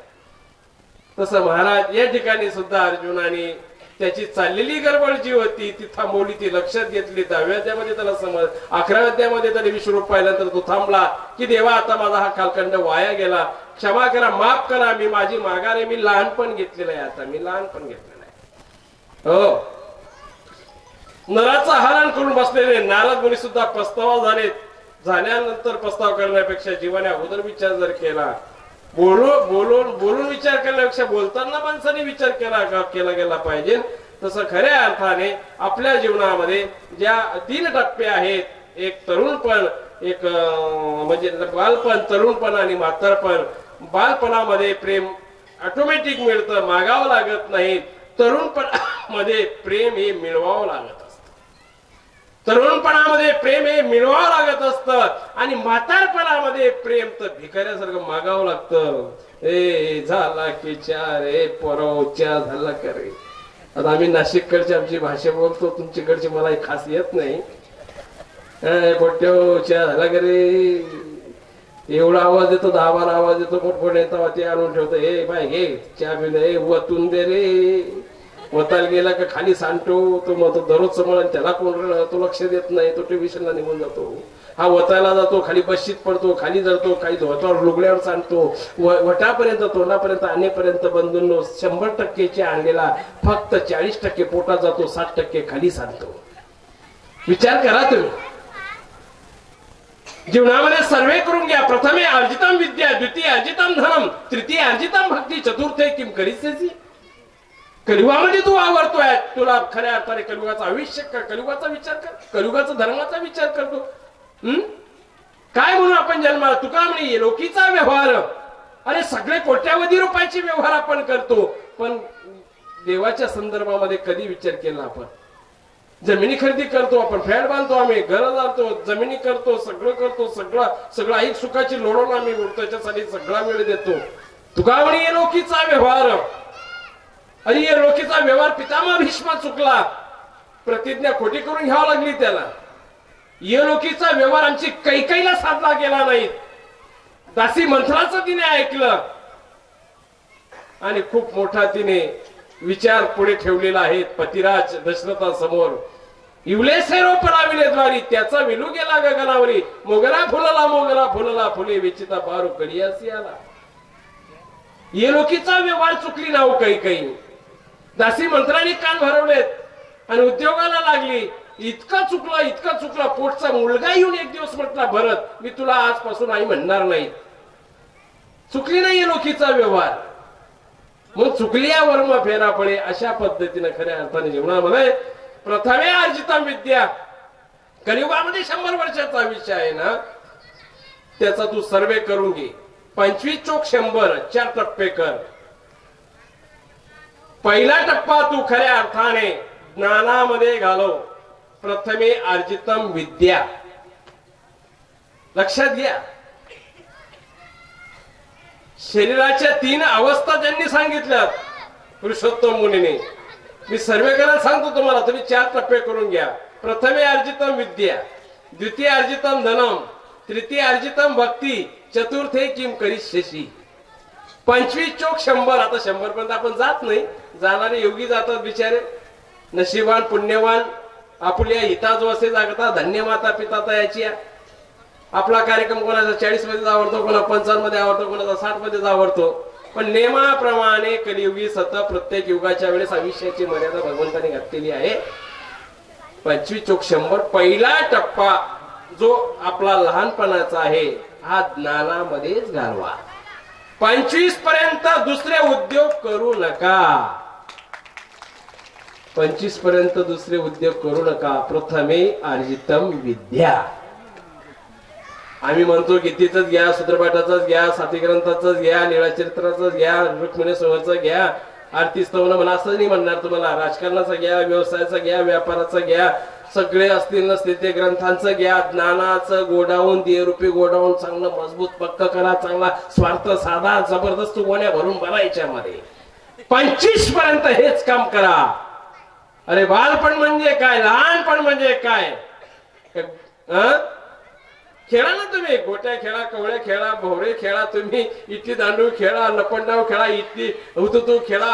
तसं महाराज या ठिकाणी सुद्धा अर्जुनाने त्याची चाललेली गडबड जी होती ती थांबवली, ती लक्षात घेतली. 10व्या अध्यायामध्ये त्याला समज, 11व्या अध्यायामध्ये त्याने विश्वरूप पाहिल्यानंतर तो थांबला की देवा आता माझा हा कालखंड वाया गेला, क्षमा करा, माफ करा, मी माझी माघार आहे, मी लहानपण घेतलेलं आहे, आता मी लहानपण घेतलेलं आहे. हो, नराचा हरण करून बसलेले नारद मुनी सुद्धा पस्तावा झाल्यानंतर पस्ताव करण्यापेक्षा जीवाने अगोदर विचार जर केला, बोलून विचार करण्यापेक्षा बोलताना माणसाने विचार केला गेला पाहिजे. तसं खऱ्या अर्थाने आपल्या जीवनामध्ये ज्या 3 टप्पे आहेत, एक तरुणपण, एक म्हणजे बालपण, तरुणपण आणि म्हातारपण. बालपणामध्ये प्रेम ऑटोमॅटिक मिळतं, मागावं लागत नाही. तरुणपणामध्ये प्रेम हे मिळवावं लागत. तरुणपणामध्ये प्रेम हे मिळवावं लागत असतं आणि म्हातारपणामध्ये प्रेम तर भिकाऱ्यासारखं मागावं लागतं. ए झाला की चार, ए पोराच्या झाला का रे. आता आम्ही नाशिककडची आमची भाषा बोलतो, तुमच्याकडची मला खास येत नाही. पोट्याच्या झाला का रे, एवढा आवाज येतो, 10-12 आवाज येतो मोठमोठे, ते आणून ठेवतो. ए बाय घे चहा पिऊन, वतून दे रे. वतायला गेला का खाली सांडतो तो, मग तो दररोज समोर, त्याला कोण तो लक्ष देत नाही, तो टेन्शनला निघून जातो. हा वतायला जातो, खाली बशीत पडतो, खाली जळतो, खाली धोतावर लुगड्यावर सांडतो, वटापर्यंत तोंडापर्यंत आणेपर्यंत बंधूंनो 100% आणलेला फक्त 40% पोटात जातो, 60% खाली सांडतो. विचार करा तुम्ही. जीवनामध्ये सर्वे करून घ्या. प्रथमे अर्जितम विद्या, द्वितीय अर्जितम धनम, तृतीय अर्जितम भक्ती, चतुर्थे किम करीसी. कलियुगामध्ये तू आवडतोय, तुला खऱ्या अर्थाने कलियुगाचं आयुष्य कर, कलियुगाचा विचार कर, कलियुगाचा धर्माचा विचार करतो. काय म्हणून आपण जन्माला, तुका म्हणे लोकीचा व्यवहार. अरे सगळे कोट्यावधी रुपयाचे व्यवहार आपण करतो, पण देवाच्या संदर्भामध्ये कधी विचार केला आपण? जमिनी खरेदी करतो आपण, फ्लॅट बांधतो, आम्ही घर बांधतो, जमिनी करतो, सगळं करतो, सगळं ऐक सुखाची लोढवून आम्ही त्याच्यासाठी सगळा वेळ देतो. तुका म्हणे लोकीचा व्यवहार. आणि या लोकीचा व्यवहार पितामह भीष्म चुकला, प्रतिज्ञा खोटी करून घ्यावी लागली त्याला. या लोकीचा व्यवहार आमची कैकेयीला साधला गेला नाही. दासी मंथराचं तिने ऐकलं आणि खूप मोठा तिने विचार पुढे ठेवलेला आहे पतिराज दशरथासमोर. इवलेसेरो पराविले द्वारी, त्याचा विलू गेला गगनावरी. मोगरा फुलला फुले विचिता बारू कडियासी आला. ये लोकीचा व्यवहार चुकली नाव कैकेयी. दासी मंत्राने कान भरवलेत आणि उद्योगाला लागली. इतका चुकला, पोटचा मुलगा येऊन एक दिवस म्हटला, भरत मी तुला आजपासून आई म्हणणार नाही. चुकली नाही लोकीचा व्यवहार, मग चुकल्यावर मग फेरा पडे. अशा पद्धतीने खऱ्या अर्थाने जीवनामध्ये प्रथमे अर्जितम विद्या. कलियुगामध्ये 100 वर्षाचा विषय आहे ना, त्याचा तू सर्वे करून घे. 25 चोक 100, 4 टप्पे कर. पहिला टप्पा तू खऱ्या अर्थाने ज्ञानामध्ये घालव. प्रथमे अर्जितम विद्या. लक्षात घ्या, शरीराच्या 3 अवस्था त्यांनी सांगितल्या पुरुषोत्तम मुनीने. मी सर्वे करायला सांगतो तुम्हाला, तुम्ही 4 टप्पे करून घ्या. प्रथमे अर्जितम विद्या, द्वितीय अर्जितम धनम, तृतीय अर्जितम भक्ती, चतुर्थे किम करिष्यसि. 25 चोक 100. आता 100 पर्यंत आपण जात नाही, जाणारे योगी जातात बिचारे. नशिबान पुण्यवान आपल्या हिताजो असे जागता. धन्य माता पिता याची. आपला कार्यक्रम कोणाचा 40 मध्ये आवडतो, कोणा 55 मध्ये आवडतो, कोणाचा 60 मध्ये आवडतो. पण नेमाप्रमाणे कलियुगी सतत प्रत्येक युगाच्या वेळेस आयुष्याची मर्यादा भगवंताने घातलेली आहे. 25 चोक 100. पहिला टप्पा जो आपला लहानपणाचा आहे हा ज्ञानामध्येच घालवा. 25 पर्यंत दुसरे उद्योग करू नका. 25 पर्यंत दुसरे उद्योग करू नका. प्रथमे अर्जितम विद्या. आम्ही म्हणतो गीतेचंच घ्या, सूत्रपाठाचंच घ्या, साथीग्रंथाचंच घ्या, लीळाचरित्राचंच घ्या, रुक्मिणी सोहळचं घ्या, आरती स्तवन म्हणा, असं नाही म्हणणार तुम्हाला. राजकारणाचा घ्या, व्यवसायाचा घ्या, व्यापाराचा घ्या, सगळे असतील नसतील ते ग्रंथांचं घ्या, ज्ञानाचं गोडाऊन, देहरूपी गोडाऊन चांगलं मजबूत पक्क करा, चांगला स्वार्थ साधा जबरदस्त गोण्या भरून भरा याच्यामध्ये. 25 पर्यंत हेच काम करा. अरे बालपण म्हणजे काय, लहानपण म्हणजे काय, खेळा ना तुम्ही, गोट्या खेळा, कवळे खेळा, भोवरे खेळा, तुम्ही इटली दांडू खेळा, लपंडाव खेळा, इटली हुतुतू खेळा,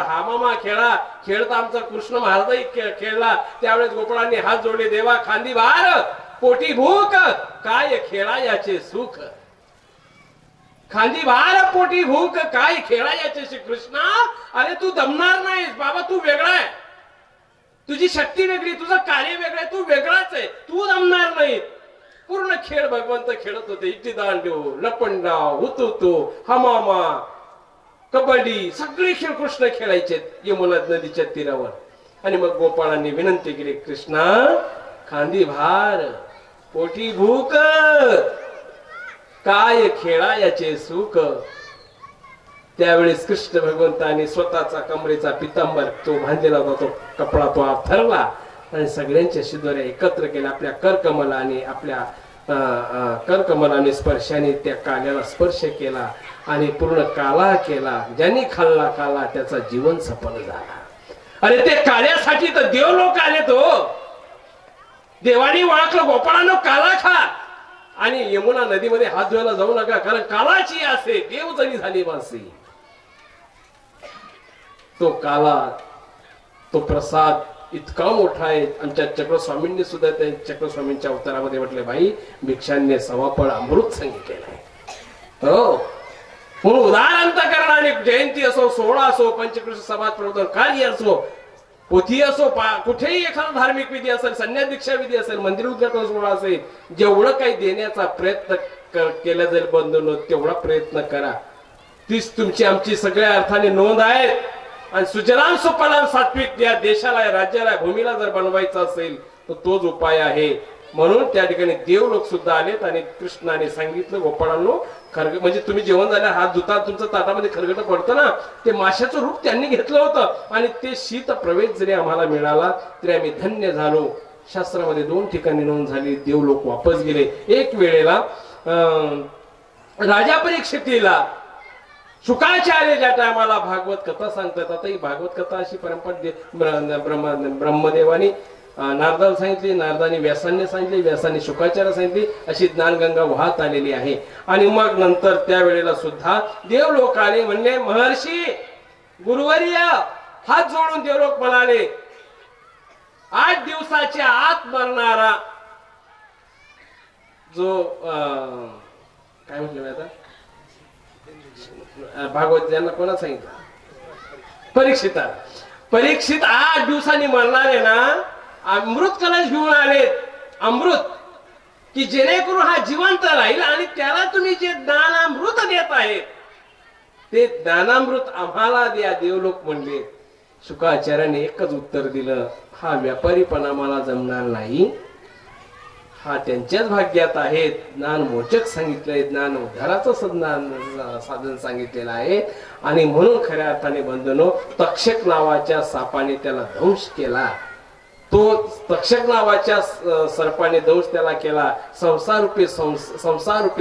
हामामा खेळा. खेळता आमचा कृष्ण महाराजही खेळला. त्यावेळेस गोपाळांनी हात जोडले, देवा खांदी भार पोटी भूक काय खेळा याचे सुख. खांदी भार पोटी भूक काय खेळा याचे श्रीकृष्णा. अरे तू दमणार नाहीस बाबा, तू वेगळा आहे, तुझी शक्ती वेगळी, तुझं कार्य वेगळं आहे, तू वेगळाच आहे, तू दमणार नाही. पूर्ण खेळ भगवंत खेळत होते. इटली दांडू, लपंडाव, हुतुतू, हमामा, कबड्डी, सगळे खेळ कृष्ण खेळायचे यमुना नदीच्या तीरावर. आणि मग गोपाळांनी विनंती केली, कृष्णा खांदी भार पोटी भूक काय खेळा याचे सुख. त्यावेळेस कृष्ण भगवंताने स्वतःचा कमरेचा पितांबर तो बांधलेला होता, तो कपडा तो अथरला आणि सगळ्यांच्या शिदोऱ्या एकत्र केल्या. आपल्या करकमलाने, आपल्या करकमलाने स्पर्शाने त्या काल्याला स्पर्श केला आणि पूर्ण काला केला. ज्यांनी खाल्ला काला त्याचा जीवन सफल झाला. अरे ते काल्यासाठी तर देव लोक आले. तो देवानी ओळखलं, गोपाळांनो काला खा आणि यमुना नदीमध्ये हात धुवायला जाऊ नका, कारण कालाची असे देव जरी झाली मासी. तो काला, तो प्रसाद इतका मोठा आहे. आमच्या चक्रस्वामींनी सुद्धा त्या चक्रस्वामींच्या अवतारामध्ये म्हटले, भाई भिक्षांनी सवापळ अमृत सांगितलेलं आहे. हो, म्हणून उदाहरणता जयंती असो, सोहळा असो, पंचकृष्ण समाज प्रवर्तन कार्य असो, पोथी असो, कुठेही एखादा धार्मिक विधी असेल, संन्यास दीक्षा विधी असेल, मंदिर उद्घाटन सोहळा असेल, जेवढं काही देण्याचा प्रयत्न केला जाईल बंधूंनो, तेवढा प्रयत्न करा. तीच तुमची आमची सगळ्या अर्थाने नोंद आहे. आणि सुजलाम सुफलाम सात्विक या देशाला, या राज्याला, भूमीला जर बनवायचं असेल तर तोच उपाय आहे. म्हणून त्या ठिकाणी देव लोक सुद्धा आलेत आणि कृष्णाने सांगितलं, गोपाळांनो खरग म्हणजे तुम्ही जेवण झाल्या हात धुता, तुमचं ताटामध्ये खरगट पडतं ना, ते माशाचं रूप त्यांनी घेतलं होतं आणि ते शीत प्रवेश जरी आम्हाला मिळाला तरी आम्ही धन्य झालो. शास्त्रामध्ये 2 ठिकाणी नोंद झाली. देव लोक वापस गेले. एक वेळेला राजा परीक्षितीला शुकाचार्य ज्या टायमाला भागवत कथा सांगतात, आता ही भागवत कथा अशी परंपरा ब्रह्मदेवानी नारदाला सांगितली, नारदाने व्यासांनी सांगितली, व्यासांनी शुकाचार्य सांगितली, अशी ज्ञानगंगा वाहत आलेली आहे. आणि मग नंतर त्या वेळेला सुद्धा देव लोक आले. म्हणले, महर्षी गुरुवर्य, हात जोडून देव लोक म्हणाले, 8 दिवसाच्या आत मरणारा जो काय म्हटलं आता भागवत यांना कोणा सांगितलं, परीक्षित 8 दिवसांनी मरणारे ना, अमृत कलश घेऊन आलेत. अमृत की जेणेकरून हा जिवंत राहील आणि त्याला तुम्ही जे ज्ञानामृत देत आहेत ते ज्ञानामृत आम्हाला द्या. देवलोक म्हणले. शुकाचार्याने एकच उत्तर दिलं, हा व्यापारीपणा मला जमणार नाही, हा त्यांच्याच भाग्यात आहे. ज्ञान मोचक सांगितलंय, ज्ञान उद्धाराचं साधन सांगितलेलं आहे. आणि म्हणून खऱ्या अर्थाने बंधनो, तक्षक नावाच्या सापाने त्याला दंश केला. तो तक्षक नावाच्या सर्पाने दंश त्याला केला. संसारूपी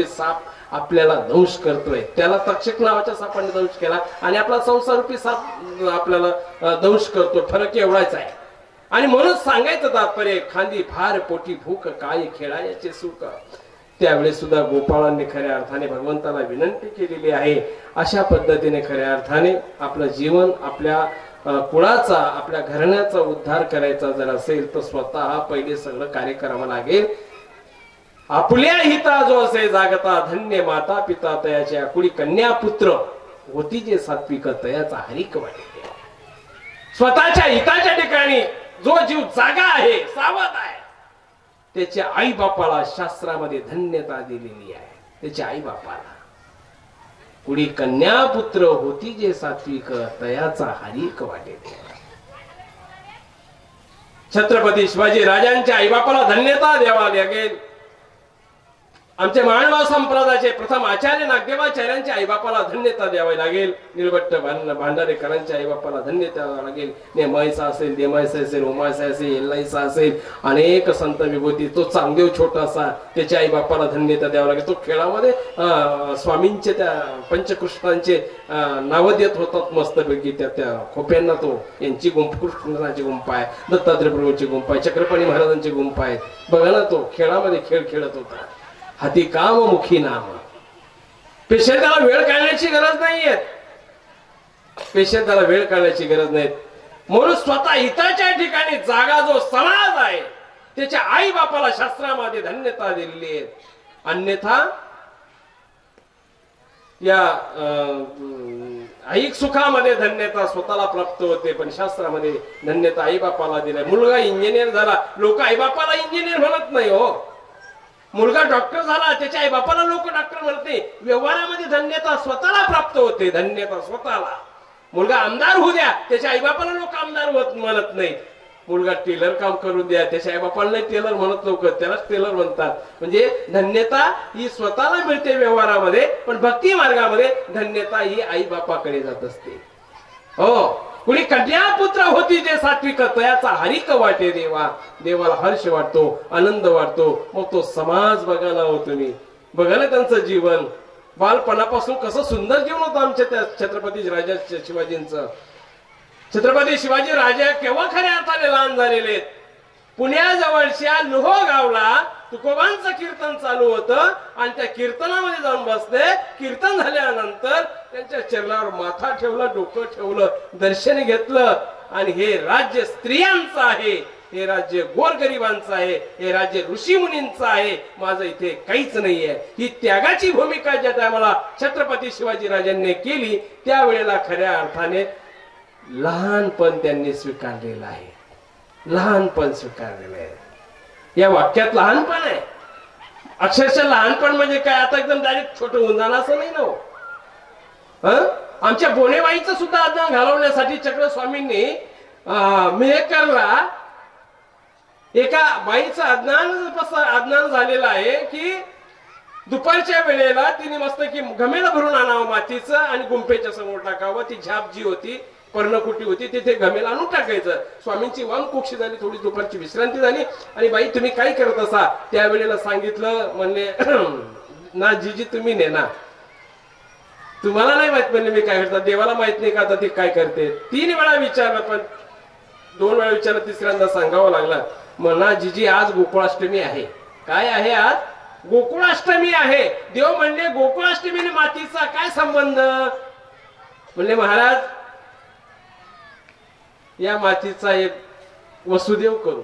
साप आपल्याला दंश करतोय, त्याला तक्षक नावाच्या सापाने दंश केला आणि आपला संसारूपी साप आपल्याला दंश करतो. फरक एवढाच आहे. आणि म्हणून सांगायचं तात्पर्य, खांदी भार पोटी भूक काय खेळायचे सुख. त्यावेळेस सुद्धा गोपाळांनी खऱ्या अर्थाने भगवंताला विनंती केलेली आहे. अशा पद्धतीने खऱ्या अर्थाने आपलं जीवन, आपल्या कुळाचा, आपल्या घराण्याचा उद्धार करायचा जर असेल तर स्वतः पहिले सगळं कार्य करावं लागेल. आपल्या हिता जो असे जागता, धन्य माता पिता तयाच्या, कुडी कन्या पुत्र होती जे सात्विक तयाचा हरिक वाटे. स्वतःच्या हिताच्या ठिकाणी जो जीव जागा आहे, सावध आहे, त्याच्या आई बापाला शास्त्रामध्ये धन्यता दिलेली आहे. त्याच्या आई बापाला कुडी कन्या पुत्र होती जे सात्विक तयाचा हरिक वाटे. छत्रपती शिवाजी राजांच्या आई बापाला धन्यता द्यावा लागेल. आमचे मानव संप्रदायाचे प्रथम आचार्य नागदेवाचार्यांच्या आईबापाला धन्यता द्यावी लागेल. निळभट्ट भांडारेकरांच्या आईबापाला धन्यता द्यावी लागेल. नेमाईसा असेल, देमाईसा असेल, उमाईसा असेल, एल्लाईसा असेल, अनेक संत विभूती. तो चांगदेव छोटासा, त्याच्या आईबापाला धन्यता द्यावी लागेल. तो खेळामध्ये स्वामींचे त्या पंचकृष्णांचे नाव देत होतात मस्तपैकी. त्या खोप्यांना तो यांची कृष्णाची गुंफा आहे, दत्तात्रय प्रभूंची गुंफा आहे, चक्रपाणी महाराजांची गुंफा आहे. बघा ना, तो खेळामध्ये खेळ खेळत होता. हाती काम मुखी नाम. पेशंट त्याला वेळ काढण्याची गरज नाहीये. पेशंट त्याला वेळ काढण्याची गरज नाही. म्हणून स्वतः हिताच्या ठिकाणी जागा जो समाज आहे त्याच्या आई बापाला शास्त्रामध्ये धन्यता दिलेली आहे. अन्यथा या ऐक सुखामध्ये धन्यता स्वतःला प्राप्त होते, पण शास्त्रामध्ये धन्यता आई बापाला दिलाय. मुलगा इंजिनियर झाला, लोक आई बापाला इंजिनियर म्हणत नाही हो. मुलगा डॉक्टर झाला, त्याच्या आई बापाला लोक डॉक्टर म्हणत नाही. व्यवहारामध्ये धन्यता स्वतःला प्राप्त होते, धन्यता स्वतःला. मुलगा आमदार होऊ द्या, त्याच्या आई बापाला लोक आमदार म्हणत नाही. मुलगा टेलर काम करून द्या, त्याच्या आई बापाला नाही टेलर म्हणत लोक, त्यालाच टेलर म्हणतात. म्हणजे धन्यता ही स्वतःला मिळते व्यवहारामध्ये, पण भक्ती मार्गामध्ये धन्यता ही आई बापाकडे जात असते. हो, कुणी कन्या पुत्र होती जे सात्विक, तयाचा हरिक वाटे देवा. देवाला हर्ष वाटतो, आनंद वाटतो. मग तो समाज बघा ना हो तुम्ही, बघा ना त्यांचं जीवन. बालपणापासून कसं सुंदर जीवन होतं आमच्या त्या छत्रपती राजा शिवाजींचं. छत्रपती शिवाजी राजा केव्हा खऱ्या अर्थाने लहान झालेले आहेत. पुण्याजवळच्या लोह गावला तुकोबांचं कीर्तन चालू होतं आणि त्या कीर्तनामध्ये जाऊन बसले. कीर्तन झाल्यानंतर त्यांच्या चरणावर माथा ठेवला, डोकं ठेवलं, दर्शन घेतलं. आणि हे राज्य स्त्रियांचं आहे, हे राज्य गोरगरिबांचं आहे, हे राज्य ऋषी मुनींचं आहे, माझं इथे काहीच नाहीये. ही त्यागाची भूमिका ज्या टायमाला छत्रपती शिवाजी राजांनी केली त्यावेळेला खऱ्या अर्थाने लहानपण त्यांनी स्वीकारलेलं आहे. लहानपण स्वीकारलेलं आहे. या वाक्यात लहानपण आहे. अक्षरशः लहानपण म्हणजे काय, आता एकदम डायरेक्ट छोटं होऊन जाणं असं नाही ना. आमच्या बोनेबाईचं सुद्धा आज्ञा घालवण्यासाठी चक्रस्वामींनी मेहकरला एका बाईचं आज्ञान झालेलं आहे की दुपारच्या वेळेला तिने मस्त की घमेला भरून आणावं मातीचं आणि गुंफेच्या समोर टाकावं. ती झाप जी होती, पर्णकुटी होती, तिथे घमेला आणून टाकायचं. स्वामींची वामकुक्षी झाली, थोडी दुपारची विश्रांती झाली. आणि बाई तुम्ही काय करत असा, त्यावेळेला सांगितलं, म्हणले ना जीजी तुम्ही ने ना, तुम्हाला नाही माहित म्हणले मी काय करता, देवाला माहित नाही का आता ती काय करते. 3 वेळा विचारलं, पण 2 वेळा विचारलं, तिसऱ्यांदा सांगावं लागलं. म्हणा जीजी आज गोकुळाष्टमी आहे. काय आहे आज? गोकुळाष्टमी आहे. देव म्हणले गोकुळाष्टमीने मातीचा काय संबंध? म्हणले महाराज या मातीचा एक वसुदेव करू,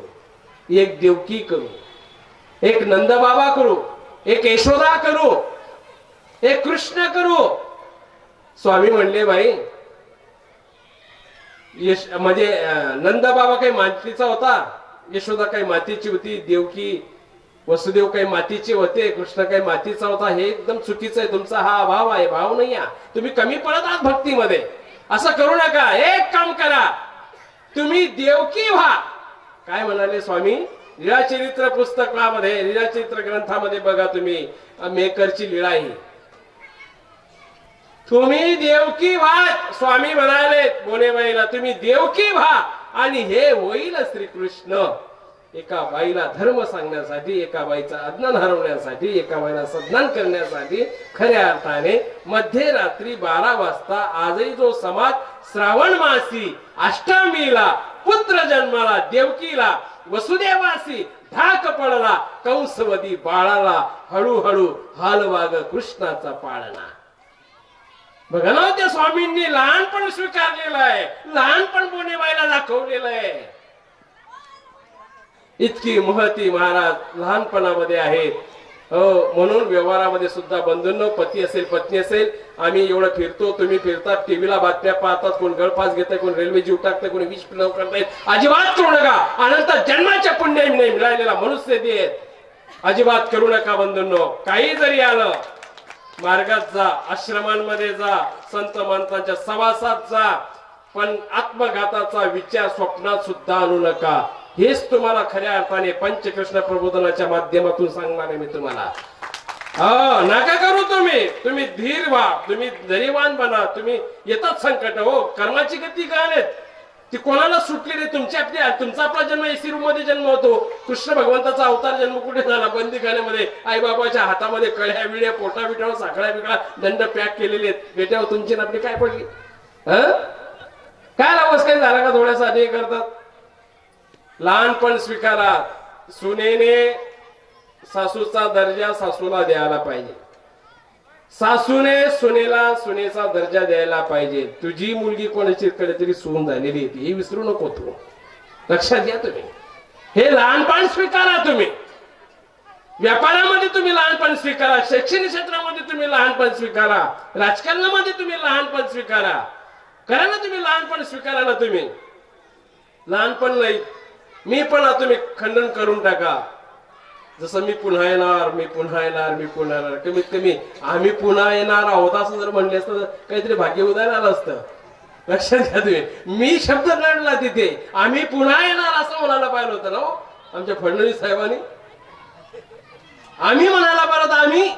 एक देवकी करू, एक नंदबाबा करू, एक यशोदा करू, एक कृष्ण करू. स्वामी म्हणले बाई म्हणजे नंदबाबा काही मातीचा होता, यशोदा काही मातीची होती, देवकी वसुदेव काही मातीचे होते, कृष्ण काही मातीचा होता. हे एकदम चुकीचं आहे. तुमचा हा अभाव आहे, भाव नाही. तुम्ही कमी पडत आहात भक्तीमध्ये. असं करू नका. एक काम करा, तुम्ही देवकी व्हा. काय म्हणाले स्वामी? लीळाचरित्र पुस्तकामध्ये, लीळाचरित्र ग्रंथामध्ये बघा तुम्ही, मेहकरची लीळा ही. तुम्ही देवकी व्हा. स्वामी म्हणाले बोनेबाईला, तुम्ही देवकी व्हा आणि हे होईल श्रीकृष्ण. एका बाईला धर्म सांगण्यासाठी, एका बाईचा अज्ञान हरवण्यासाठी, एका बाईला सज्ञान करण्यासाठी खऱ्या अर्थाने मध्यरात्री 12 वाजता आजही जो समाज श्रावण मासी अष्टमीला पुत्र जन्माला, देवकीला, वसुदेवासी धाक पडला, कंसवदी बाळाला हळूहळू हालवाग कृष्णाचा पाळणा. बघा ना, त्या स्वामींनी लहानपण स्वीकारलेलं आहे, लहानपण बोनेबाईला दाखवलेलं आहे. इतकी महती महाराज लहानपणामध्ये आहेत. हो, म्हणून व्यवहारामध्ये सुद्धा बंधूंनो, पती असेल पत्नी असेल, आम्ही एवढं फिरतो, तुम्ही फिरतात, टीव्हीला बातम्या पाहतात, कोण गळफास घेतय, कोण रेल्वे जीव टाकतंय, कोणी विष पिलाव करतायत. अजिबात करू नका. अनंत जन्माच्या पुण्याने मिळालेला मनुष्य देत अजिबात करू नका बंधूंनो. काही जरी आलं, मार्गात जा, आश्रमांमध्ये जा, संत महंतांच्या सवासात जा, पण आत्मघाताचा विचार स्वप्नात सुद्धा आणू नका. हेच तुम्हाला खऱ्या अर्थाने पंचकृष्ण प्रबोधनाच्या माध्यमातून सांगणार आहे मी तुम्हाला. नका करू तुम्ही धीर व्हा, तुम्ही धैर्यवान बना. तुम्ही येतात संकट हो, कर्माची गती काय ती कोणाला सुटली नाही. तुमचा आपला जन्म एसी रूम मध्ये जन्म होतो. कृष्ण भगवंताचा अवतार जन्म कुठे झाला? बंदीखान्यामध्ये. आई बाबाच्या हातामध्ये कळ्या विड्या, पोटा बिटावर साखळ्या बिकळा दंड पॅक केलेले आहेत. बेट्यावर तुमची आपली काय पडली? काय लावस काय झाला का? थोड्यासाठी करतात. लहानपण स्वीकारा. सुनेने सासूचा दर्जा सासूला द्यायला पाहिजे. सासूने सुनेला सुनेचा दर्जा द्यायला पाहिजे. तुझी मुलगी कोणाची तरी सून झालेली आहे, ही विसरू नको तू. लक्षात घ्या तुम्ही. हे लहानपण स्वीकारा. तुम्ही व्यापारामध्ये तुम्ही लहानपण स्वीकारा. शैक्षणिक क्षेत्रामध्ये तुम्ही लहानपण स्वीकारा. राजकारणामध्ये तुम्ही लहानपण स्वीकारा. करा ना तुम्ही लहानपण स्वीकारा ना. तुम्ही लहानपण नाही. मी पण तुम्ही खंडन करून टाका. जसं मी पुन्हा येणार, मी पुन्हा येणार, मी पुन्हा येणार. कमीत कमी आम्ही पुन्हा येणार आहोत असं जर म्हणले असतं तर काहीतरी भाग्य उदय आलं असतं. लक्षात घ्या तुम्ही. मी शब्द लढला तिथे. आम्ही पुन्हा येणार असं म्हणायला पाहिलं होतं ना आमच्या फडणवीस साहेबांनी. आम्ही म्हणायला पाहिलं आम्ही.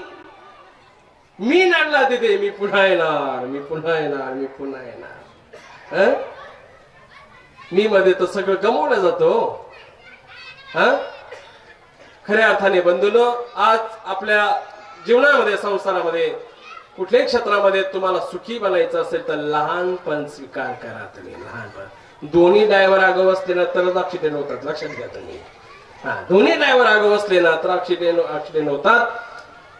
मी लढला तिथे. मी पुन्हा येणार, मी पुन्हा येणार, मी पुन्हा येणार. मी मध्ये तर सगळं गमावलं जातो. खऱ्या अर्थाने बंधूंनो, आज आपल्या जीवनामध्ये, संसारामध्ये, कुठल्याही क्षेत्रामध्ये तुम्हाला सुखी बनायचं असेल तर लहानपण स्वीकार करा. तुम्ही लहानपण. दोन्ही ड्रायव्हर आगाऊ असले ना तरच ऍक्सिडेंट होतात. लक्षात घ्या तुम्ही. दोन्ही ड्रायव्हर आगाऊ असले ना तर ऍक्सिडेंट होतात.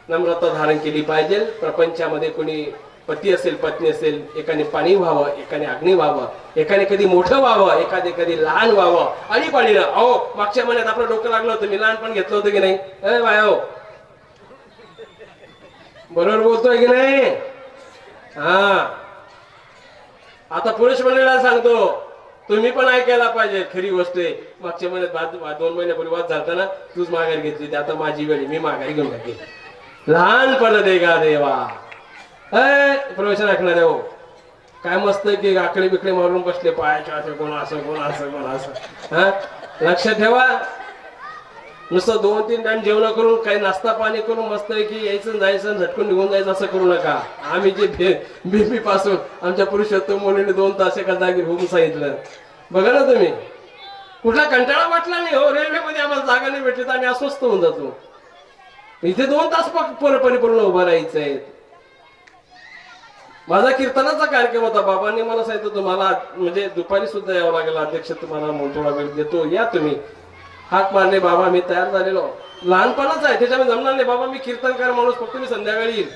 नम्रता धारण केली पाहिजे. प्रपंचामध्ये कोणी पती असेल, पत्नी असेल, एकाने पाणी व्हावं, एकाने अग्नी व्हावं, एकाने कधी मोठं व्हावं, एखादे कधी लहान व्हावं. आणि पाणी अहो, मागच्या महिन्यात आपलं डोकं लागलं होतं. मी लहानपण घेतलं होतं की नाही? बाय हो, बरोबर बोलतोय की नाही? आता पुरुष मंडळीला सांगतो, तुम्ही पण ऐकायला पाहिजे. खरी गोष्ट आहे. मागच्या महिन्यात 2 महिन्यापूर्वी वाद झाला ना, तूच माघारी घेतली. आता माझी वेळ, मी माघारी घेऊन टाकली. लहानपण देगा देवा. प्रवेशन ऐकणार हो. काय मस्त की आकडे बिकडे मारून बसले पायाच्या असं, कोण असं, कोण असं, कोण असं. लक्षात ठेवा. नुसतं 2-3 टाइम जेवण करून काही नाश्ता पाणी करून मस्त की यायचं जायचं झटकून निघून जायचं असं करू नका. आम्ही जे बीपी पासून आमच्या पुरुषोत्तम मुलीने 2 तास एका जागी होऊन सांगितलं. बघा ना तुम्ही. कुठला कंटाळा वाटला नाही हो. रेल्वेमध्ये आम्हाला जागा नाही भेटली तर आम्ही अस्वस्थ होऊन जातो. इथे 2 तास परिपूर्ण उभं राहायचंय. माझा कीर्तनाचा कार्यक्रम होता. बाबांनी मला सांगितलं तुम्हाला म्हणजे दुपारी सुद्धा यावं लागेल. अध्यक्ष तुम्हाला थोडा वेळ देतो, या तुम्ही. हाक मारले बाबा, मी तयार झालेलो. लहानपणच आहे त्याच्यामध्ये जमणार नाही. बाबा मी कीर्तनकार माणूस, फक्त मी संध्याकाळी येईल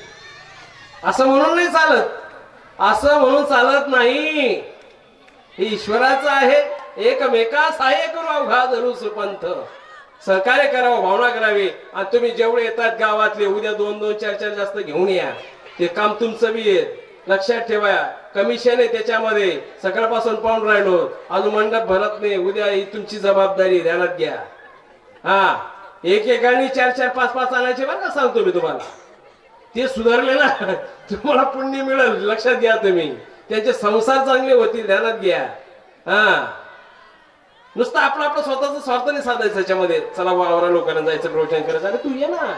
असं म्हणून नाही चालत. असं म्हणून चालत नाही. हे ईश्वराचं आहे. एकमेका सहाय्य करू अवघा धरू सुपंथ. सहकार्य करावं, भावना करावी. आणि तुम्ही जेवढे येतात गावातले, उद्या 2-2, 4-4 जास्त घेऊन या. ते काम तुमचं बी आहे. लक्षात ठेवा. कमिशन आहे त्याच्यामध्ये. सकाळपासून पाहून राहिलो, अजून मंडप भरत नाही. उद्या ही तुमची जबाबदारी, ध्यानात घ्या. एकेकाने 4-4, 5-5 आणायचे बरं का, सांगतो मी तुम्हाला. ते सुधारले ना तुम्हाला पुण्य मिळेल. लक्षात घ्या तुम्ही. त्यांचे संसार चांगले होतील, ध्यानात घ्या. नुसतं आपलं स्वतःचा स्वार्थ नाही साधायचं त्याच्यामध्ये. चला वावरा लोकांना जायचं, प्रवचन करायचं. अरे तू ये ना.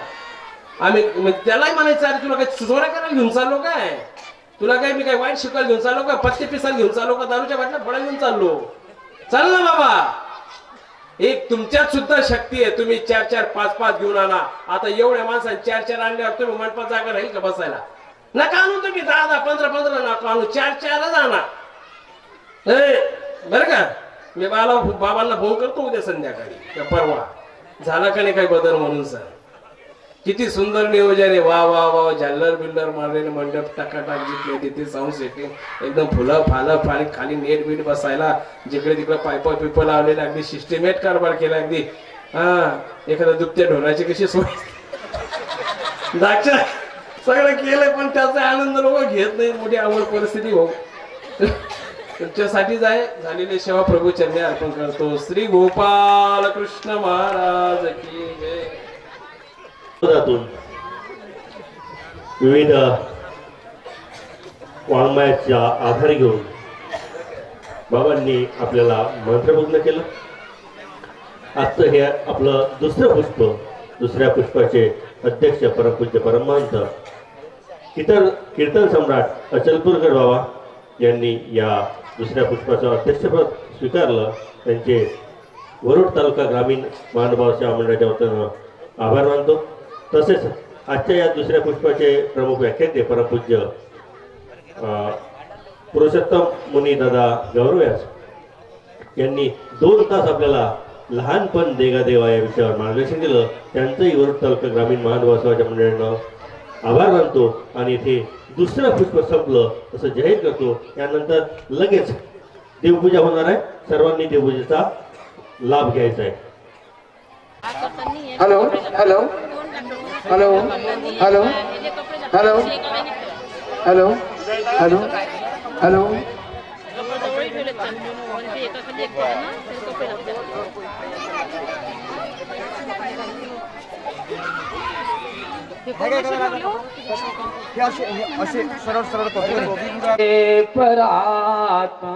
आम्ही त्यालाही म्हणायचं, अरे तुला काय सुसोऱ्या करायला घेऊन चाललो काय? तुला काय मी काय वाईट शिकायला घेऊन चाललो का? पत्ते पिसायला घेऊन चाललो का? दारूच्या बाटल्या फोडायला घेऊन चाललो? चाल ना बाबा. एक तुमच्यात सुद्धा शक्ती आहे. तुम्ही 4-4, 5-5 घेऊन आणा. आता एवढ्या माणसांनी 4-4 आणल्यावर तुम्ही मंडपात जागा राहील का बसायला? नका आणू तुम्ही 10-10, 15-15 नका आणू. 4-4च आणा. बरं का? मी बाबांना फोन करतो उद्या संध्याकाळी, परवा. झाला का नाही काही बदल म्हणून सर. किती सुंदर नियोजन आहे. वा वा वा. झालर बिल्डर मारलेले मंडप टाकाटाक जिंकले. तिथे साऊंड सेटिंग एकदम फुलं फालं खाली नेट बीट बसायला. जिकडे तिकडे पाईप पिप लावलेले. अगदी सिस्टमेट कारभार केला अगदी. एखाद्या दुपत्या ढोराची कशी सोय द्राक्ष सगळं केलंय, पण त्याचा आनंद लोक घेत नाही. मोठी आवड परिस्थिती हो. तुमच्यासाठीच आहे. झालेली सेवा प्रभू चरणी अर्पण करतो. श्री गोपाल कृष्ण महाराज की जय. विविध वाङ्मयाचा आधार घेऊन बाबांनी आपल्याला मंत्रमुग्ध केलं. आजचं हे आपलं दुसरं पुष्प. दुसऱ्या पुष्पाचे अध्यक्ष परमपूज्य परमहंस इतर कीर्तन सम्राट अचलपूरकर बाबा यांनी या दुसऱ्या पुष्पाचं अध्यक्षपद स्वीकारलं. त्यांचे वरुड तालुका ग्रामीण महानुभाव सेवा मंडळाच्या वतीनं आभार मानतो. तसेच आजच्या या दुसऱ्या पुष्पाचे प्रमुख व्याख्याते परमपूज्य पुरुषोत्तम मुनी दादा गौरव्यास यांनी 2 तास आपल्याला लहानपण देगा देवा या विषयावर मार्गदर्शन दिलं. त्यांचंही वरुड तालुका ग्रामीण महानुभाव सेवाच्या मंडळानं आभार मानतो आणि इथे दुसरं पुष्प संपलं असं जाहीर करतो. यानंतर लगेच देवपूजा होणार आहे. सर्वांनी देवपूजेचा लाभ घ्यायचा आहे. Hello hello hello hello hello hello hello hello परात्मा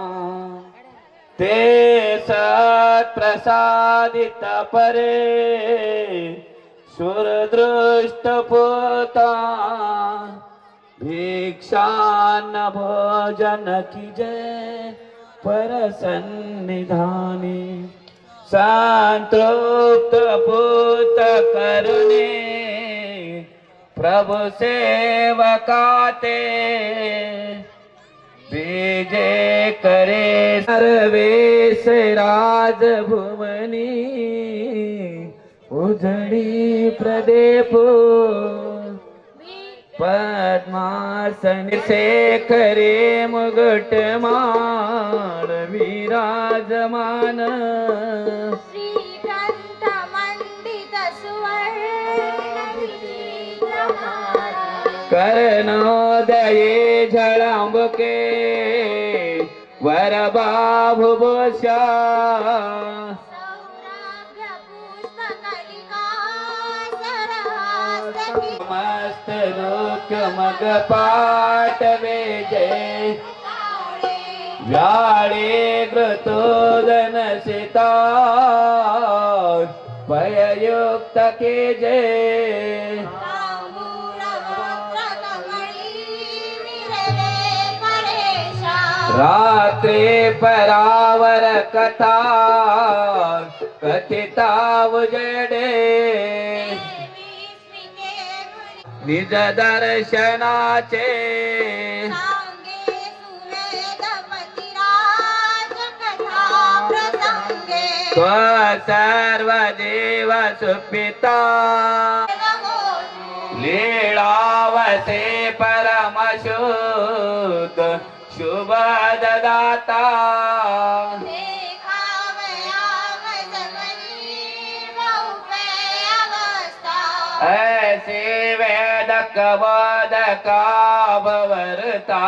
ते सत प्रसादित परे सुरदृष्ट पोता भिक्षान्न भोजन की जय पर सन्निधानी संतृप्त पूत करुणे प्रभु सेवकाते बीजे करे सर्वेश राजभुवनी उजड़ी प्रदेप पद्मासन से करे मुगट मान विराजमान कर्णोदये झळंबके वरबाभुभूषा मस्त लोक मग पाठ जय व्याळे घृतोदन सीता पययुक्त के जय रात्रे परावर कथा कथिता उजडे निज दर्शनाचे सर्व देव सुपिता लीळावसे परमशुद्ध शुभ दाता ऐसे वेदक वदका भवरता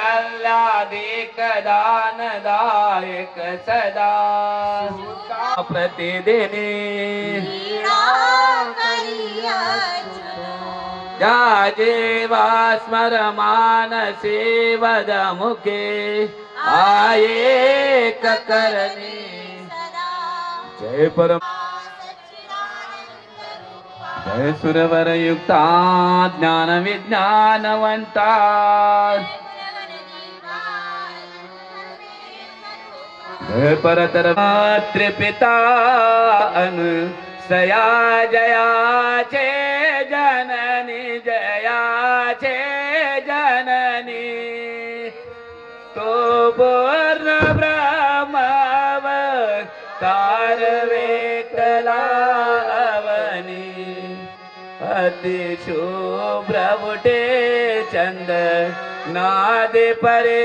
कैवल्यादिक दानदायक सदा प्रतिदिनी या जीवा स्मर मानसे वद मुखे आये करणी जय परम जय सुरवर युक्ता ज्ञान विज्ञानवंता जय परतर त्रिपिता अनुसया जयाचे जननी जयाचे जननी तो पूर्ण ब्रह्मावतार वेकलावनी अति शुभ्र बुटे चंद नादे परे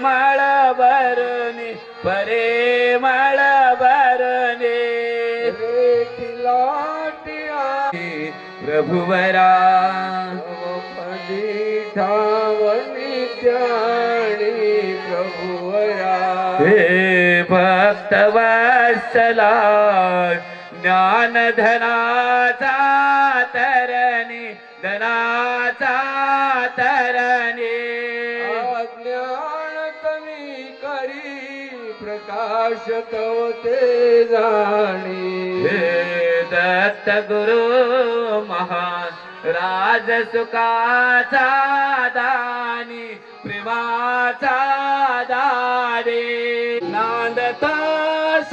मळ भरुनी परे मळ भरुनी प्रभुवरा ठावनी त्याणी प्रभुवरा हे भक्त वत्सला ज्ञान धनाचा तरणी धनाचा तरणी अज्ञान कमी करी प्रकाश प्रकाश तव ते जाणी हे दत्त गुरु महाराज सुखाचा दानी प्रेमाचा दारे नांदत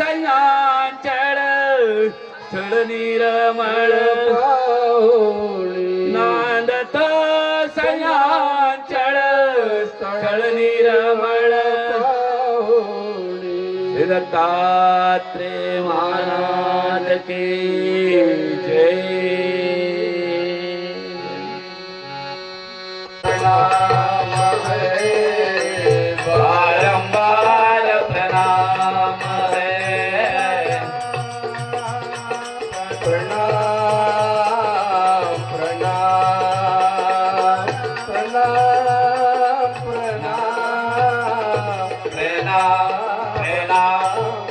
सयांचळ चळ निरमळ नांदत सयांचळ चळ निरमळ दत्तात्रेय महाराज की जय। प्रणाम है बारंबार प्रणाम है प्रणाम प्रणाम प्रणाम प्रणाम प्रणाम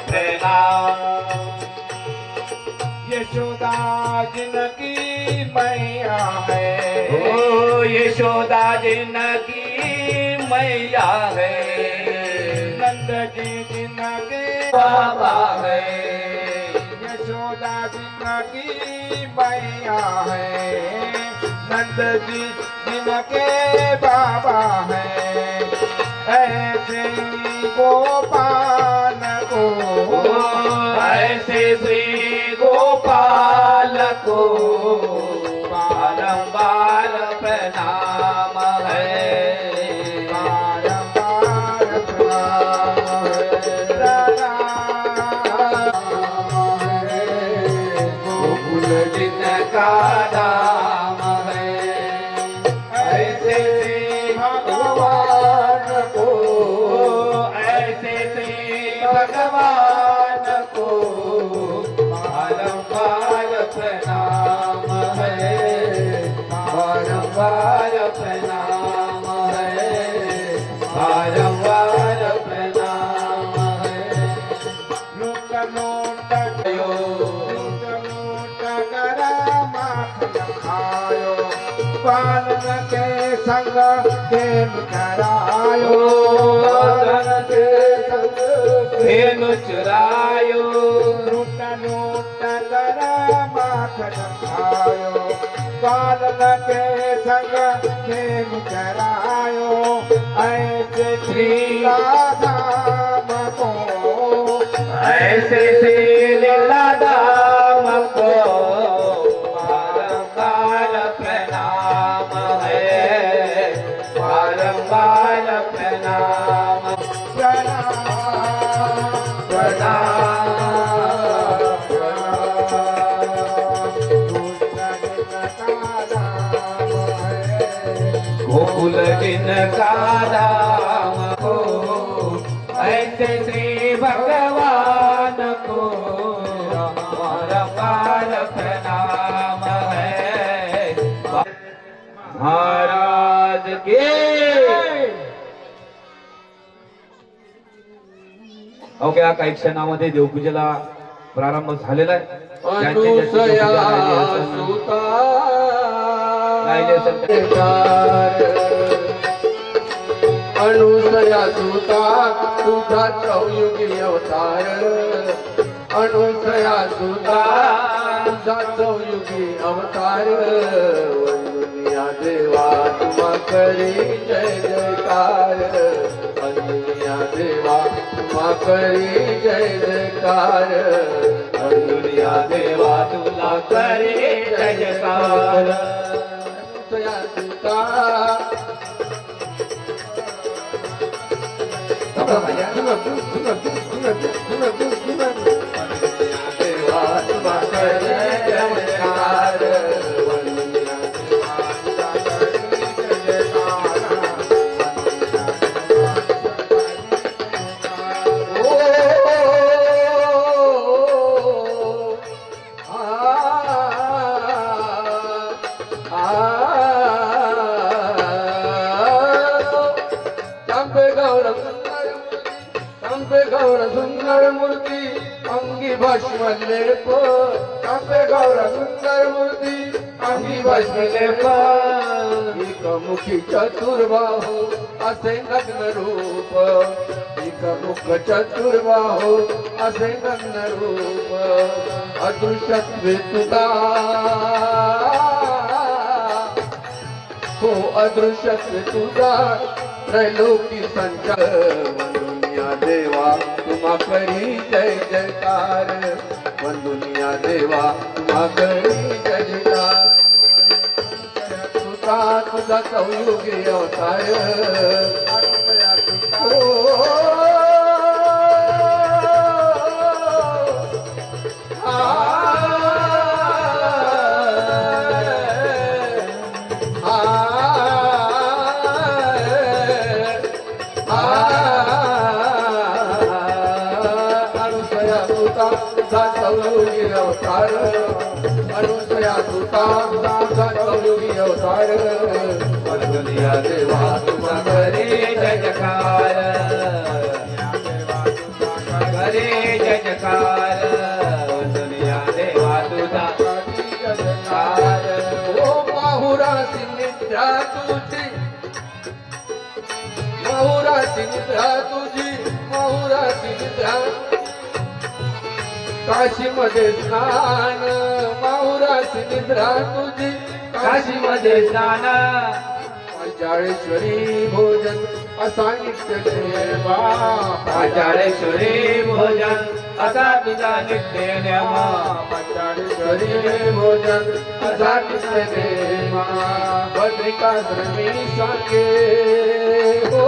प्रणाम यशोदा जिनकी मैया है ओ यशोदा जिनकी मैया है नंद जी जिनके बाबा है यशोदा जिनकी मैया है नंद जी जिनके बाबा है ऐसे ही गोपाल को ऐसे श्री गोपाल को बारंबार प्रणाम है बारंबार प्रणाम है गोकुल जिनका धाम है ऐसे श्री भगवान को ऐसे श्री भगवान को बारंबार प्रणाम है बारंबार प्रणाम है बारंबार प्रणाम है लूट लूट लूट लूट करा माखन खायो पालन के संग खेल करायो पालन के संग धेनु चुरायो लूट लूट करा माखन खायो पालन के संग खेल करायो ऐसे श्री राधा को ऐसे से लीला दाम को बारंबार प्रणाम है बारंबार प्रणाम गोकुल जिनका धाम को ऐसे श्री भगवान को बारंबार प्रणाम है महाराज के अवघ्या काही क्षणामध्ये देवपूजेला प्रारंभ झालेला आहे. ज्यांच्या ज्यांच्या देवपूजा राहिली असेल अनुसया सुता तुझा चौयुगी अवतार अनुसया सुता तुझा चौयुगी अवतार वंदनिया देवा तुम्हा करी जय जयकार वंदनिया देवा तुम्हा करी जय जयकार दुनिया देवा तुला करे जय जयकार अनुसया सुता गौर सुंदर मूर्ति अंगी भस्म लेप गौर सुंदर मूर्ति अंगी बसले पण एकमुखी चतुर्बाहू असे नग्न रूप एकमुख चतुर्बाहू असे नग्न रूप अदृश्यत्वे तुझा हो अदृश्यत्वे तुझा त्रैलोकी संचार वंदुनिया देवा तुम्हा करी जय जयकार वंदुनिया देवा तुम्हा करी जय जयकार तुझा तुझा चौयुगी अवतार अवतार अनुसया तुता चौयुगी अवतार वंदुनिया देवा तुम्हा करे जय जयकार करे जय जयकार वंदनिया देवा तुझा जयकार ओ माहुराची निद्रा तुझी माहुराची निद्रा तुझी माहुराची निद्रा काशीमध्ये स्नान माहुराची निद्रा तुझी काशीमध्ये स्नान पांचाळेश्वरी भोजन असा नित्य देवा पांचाळेश्वरी भोजन असा तुझा नित्य नियम पांचाळेश्वरी भोजन असा नित्य देवा भद्रिकाश्रमी सांगे हो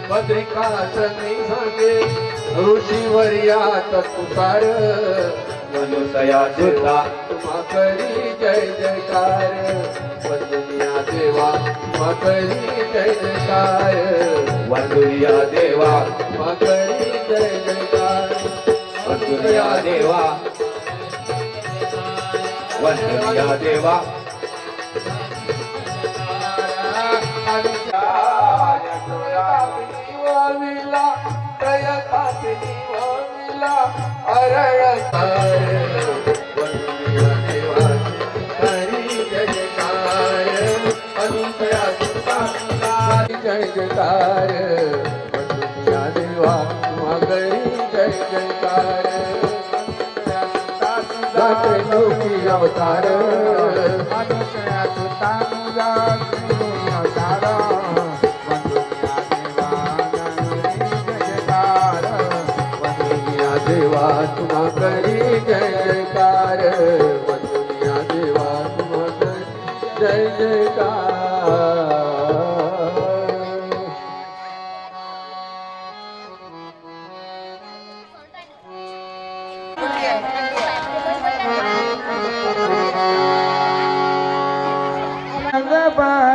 भद्रिकाश्रमी सांगे ऋषीवर्यात तुकार मनुष्या सुद्धा तुम्हा करी जय जयकार वंदनिया देवा तुम्हा करी जय जयकार वंदनिया देवा तुम्हा करी जय जयकार वंदनिया देवा वंदनिया देवा विला प्रयत्नात निवाविला अरळकार वंदनिया देवा हरी जय जयकार अनुसया सुता जय जयकार वंदनिया देवा तुम्हा गरी जय जयकार जाते लोकी अवतार अनुसया सुता अवतार देवा तुम्हा करी जय जयकार वंदनिया देवा तुम्हा करी जय जयकार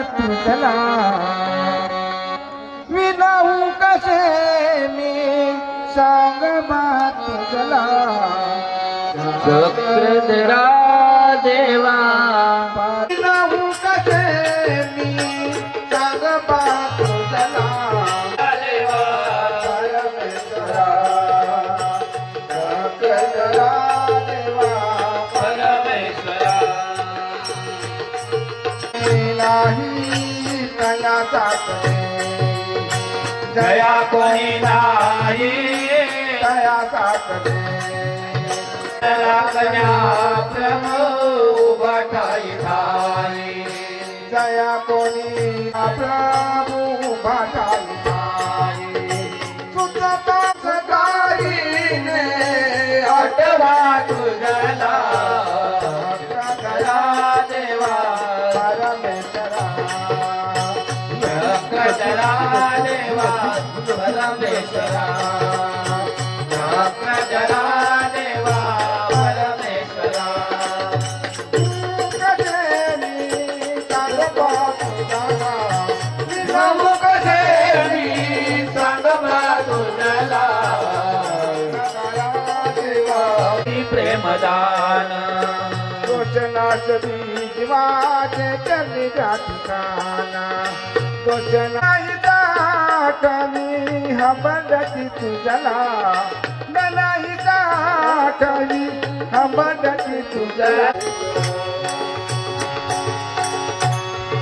तुझला विनाहू कसे मी सांग बात तुझला चक्रधरा देवा विनाहू कसे मी सांग बात तुझला परमेश्वरा चक्रधरा देवा परमेश्वरा नाही कयाचा दया कोणी नाही कयाचा कन्या प्रभू बटाई धाई जया कोणी प्रभू भाटाई सुचता सकाळीने आठवा तुझला चक्रधरा देवा परमेश्वरा चक्रधरा देवा परमेश्वरा चक्रधरा देवा परमेश्वरा प्रमुख देवी सांगमा तुझला प्रेमदान दोषनाशदी जीवाचे चरणी त्या ठिकाणा दोष नाही कमी हा बंदकी तुझला नाही काही अंबाड्याची तुझ्या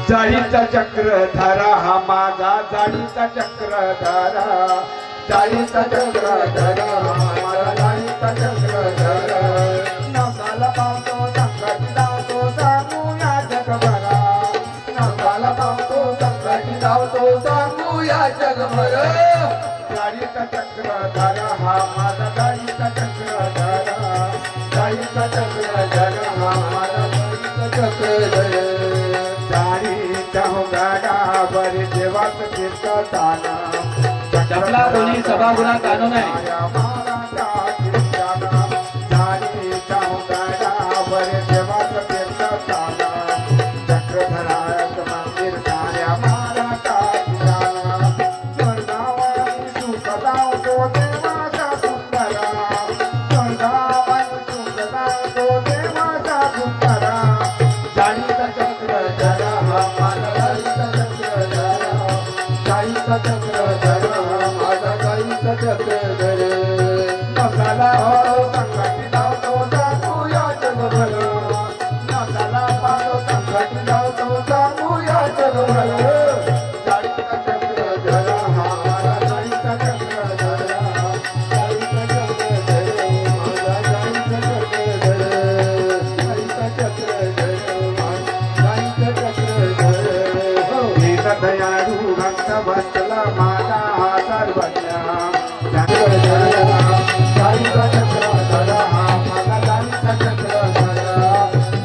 जाळीचा चक्रधारा हा माझा जाळीचा चक्रधारा जाळीचा चक्रधारा हा माझा जाळीचा चक्रधारा नवसाला पावतो संकटी धावतो सांगू या जगभरा नवसाला पावतो संकटी धावतो सांगू या जगभरा जाळीचा चक्रधारा हा माझा जाळीचा चक्रधारा जाळीचा चक्रधारा हा माझा जाळीचा चक्रधारा गाडावर देवाच कीर्तनाना चपला कोणी सभागृहात काढू नये गाडावर देवाच कीर्तनाना चक्रधरा मंदिर साऱ्या महाराजा स्वर्गावानी सुखदाव तो देवाचा सुंदरा स्वर्गावानी सुखदाव तो देवाचा सुंदरा जाळीचा चक्रधरा हा माझा जाळीचा चक्रधरा जाळीचा चक्रधरा हा माझा जाळीचा चक्रधरा नवसाला हो संकटी धावतो सांगू या जगभरा नवसाला पावतो संकटी धावतो सांगू या जगभरा जाळीचा चक्रधरा हा माझा जाळीचा चक्रधरा जाळीचा चक्रधरा माझा जाळीचा चक्रधरा जाळीचा चक्रधरा दयाळू भक्त बसला माझा हा सर्वज्ञ जाळीचा चक्रधरा हा माझा जाळीचा चक्रधरा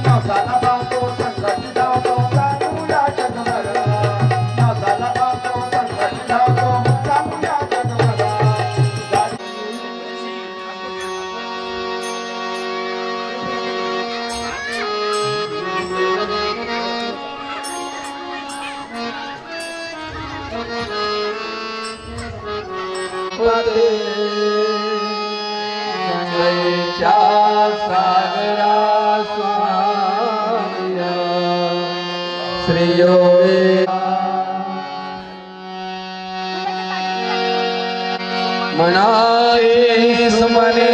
नवसाला पावतो संकटी धावतो सांगू या जगभरा नवसाला पावतो संकटी धावतो सांगू या जगभरा गंगेच्या सागरा सुनाया श्रीयोगे मनाई सुमने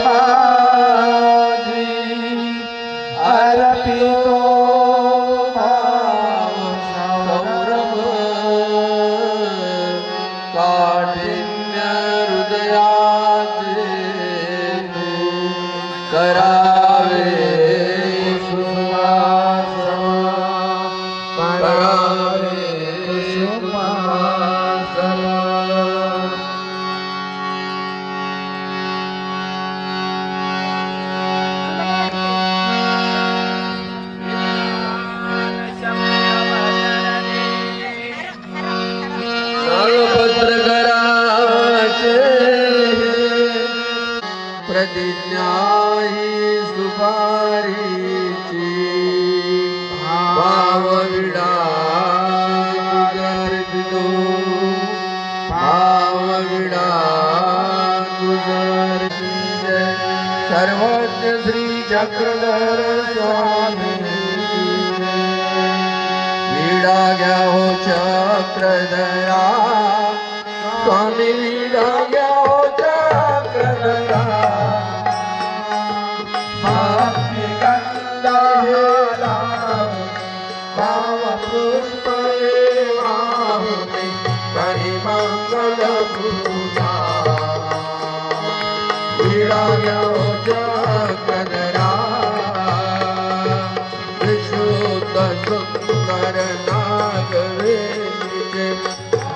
माझी अर्पितो भाव सौरभ काठिन्य हृदयाचे करावे सुवास करावे सुवास नागपत्र कराचे प्रतिज्ञा ही सुपारीची भावविडा तुझर्पितो भावविडा तुझर्पी सर्वज्ञ श्री चक्रधर स्वामी विडा घ्या हो चक्रधरा स्वामी विडा घ्या हो चक्रधरा भक्ति गंधा भाव पुष्प करी मंगल पूजा विडा घ्या हो चक्रधरा विशुद्ध सुंदर नागवेलीचे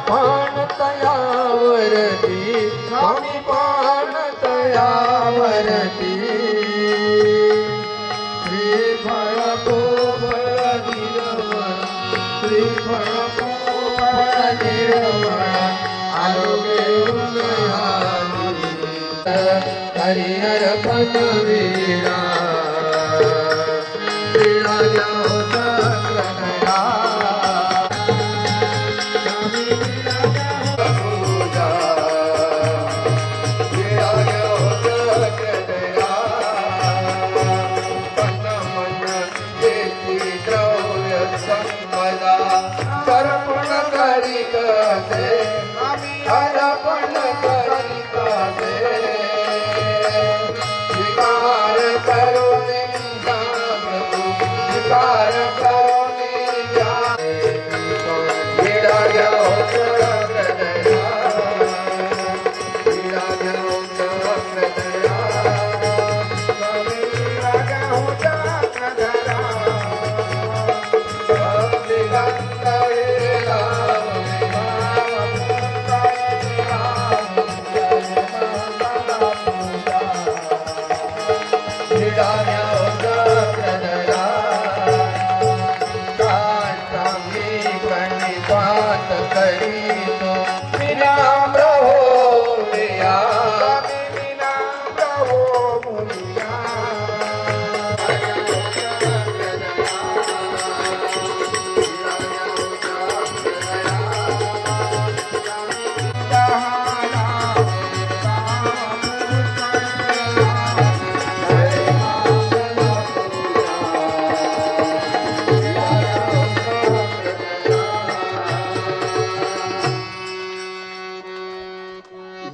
पान तयावरती स्वामी पान तयावरती श्रीफळ कोफळ निर्मळ श्रीफळ कोफळ निर्मळ आरोग्य हरिहर पनवीरा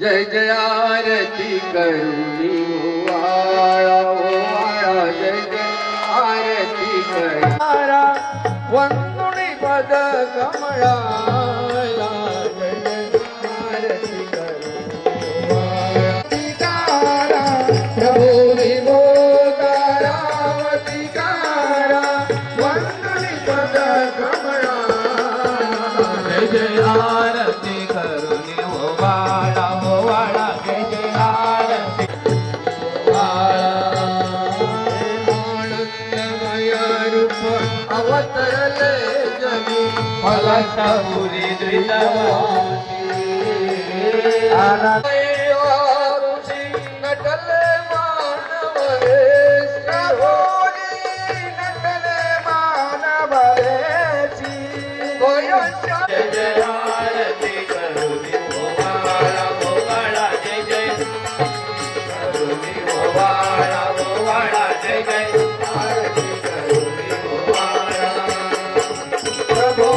जय जय आरती करुणी ओवाळा ओवाळा जय जय आरती करा वंदुणी पद कमळा जय जय आरती करुणी प्रभू विभोगारावती कारा वंदुणी पद कमळा जय जय आरती करुणी ओवाळा ओवाळा जय जय आरती आनंदमय रूप अवतरले जगी फलापुरी द्वितवासी ऋषी नटले मानवरे श्रवोनी नटले मानवरेची जय जय आरती करुणी ओवाळा ओवाळा जय जय करुणी ओवाळा ओवाळा जय जय आरती करुणी ओवाळा प्रभो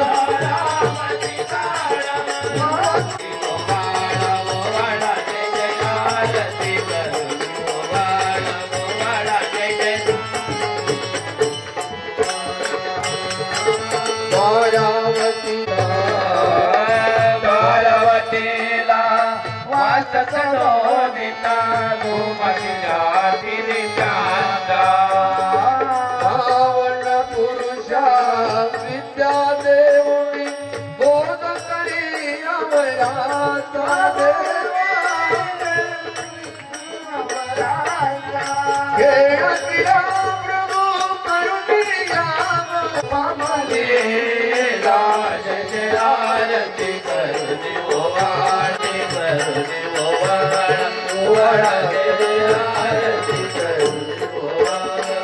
विभोगारावती कारा ओवाळा ओवाळा जय जय आरती करुणी ओवाळा ओवाळा जय जय द्वारवतीला वास सलोनिता गोमतीला तिरिचांदा रावण पुरुषा विद्या देवणी बोध करी अमराता खेळतिया प्रभू करुणिया लीला जय जय आरती करुणी ओवाळा करुणी ओवाळा ओवाळा जय जय आरती करुणी ओवाळा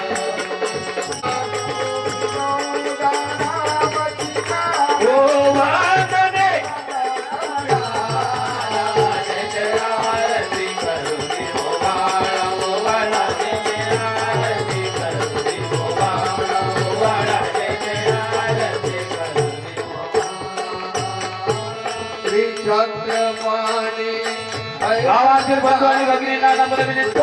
ओवाळा जय जय आरती करुणी ओवाळा ओवाळा जय जय आरती करुणी ओवाळा ओवाळा जय जय आरती करुणी श्री चंद्रमाने गावातील बंधू आणि भगिनींना नम्र विनंती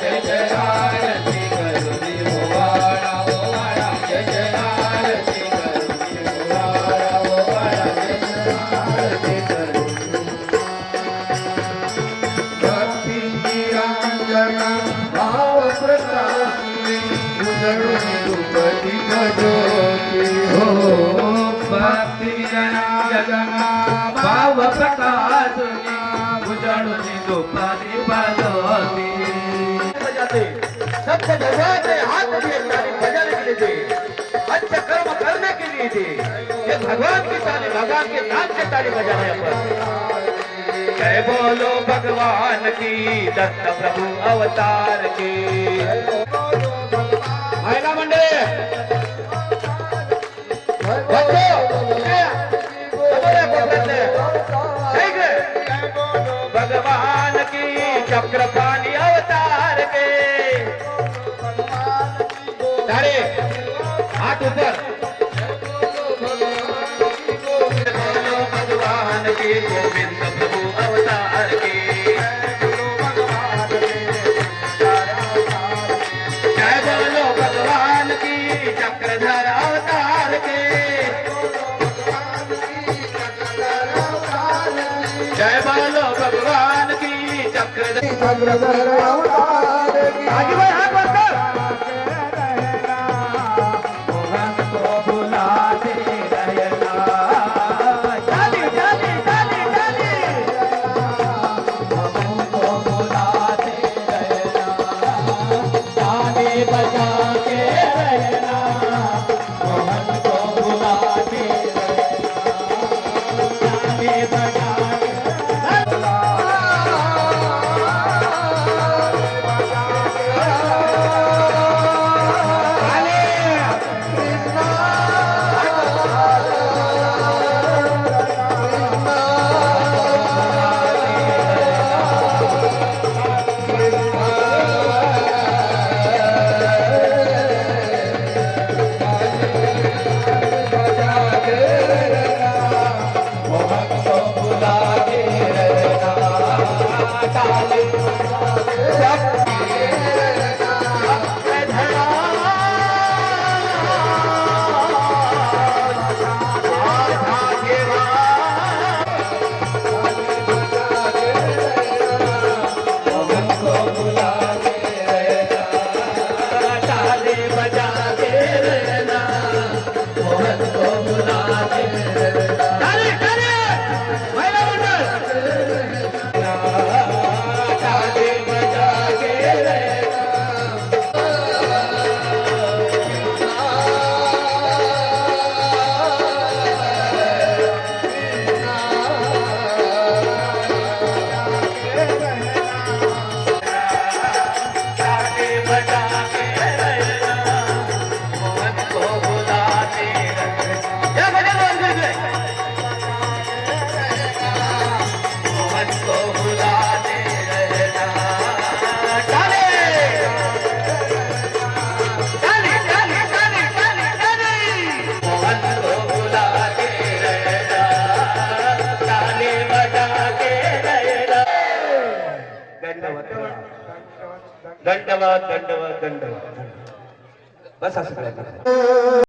जय जय आरती करुणी ओवाळा ओवाळा जय जय आरती करुणी ओवाळा ओवाळा जय जय आरती करुणी भक्ती निरंजना भाव प्रकाशी उजळून दुपटी भजोती हो भक्ती जना भाव प्रकाशुनी उजळुनी दुपारी बजवती सत्य धर्माचे हाथ दिए तारी भजन के लिए अच्छे कर्म करने के लिए थे ये भगवान की ताली भगवान के नाम से ताली बजा रहे हैं अपन जय बोलो भगवान की दत्त प्रभु अवतार की महिला मंडळी बच्चों समोर कोपऱ्यातले भगवान की चक्रपाणी अवतार के तारे हाथ ऊपर बोलो भगवान की गोविंद प्रभु अवतार की जय बोलो भगवान की चक्रधर अवतार के जय बोलो भगवान की चक्रधर चक्रधर अवतार की आगे भाई हाथ ऊपर कर चाली चाली चाली चाली बजा बुलाते रहना डाले दंडवत दंडवत दंडवत बस असं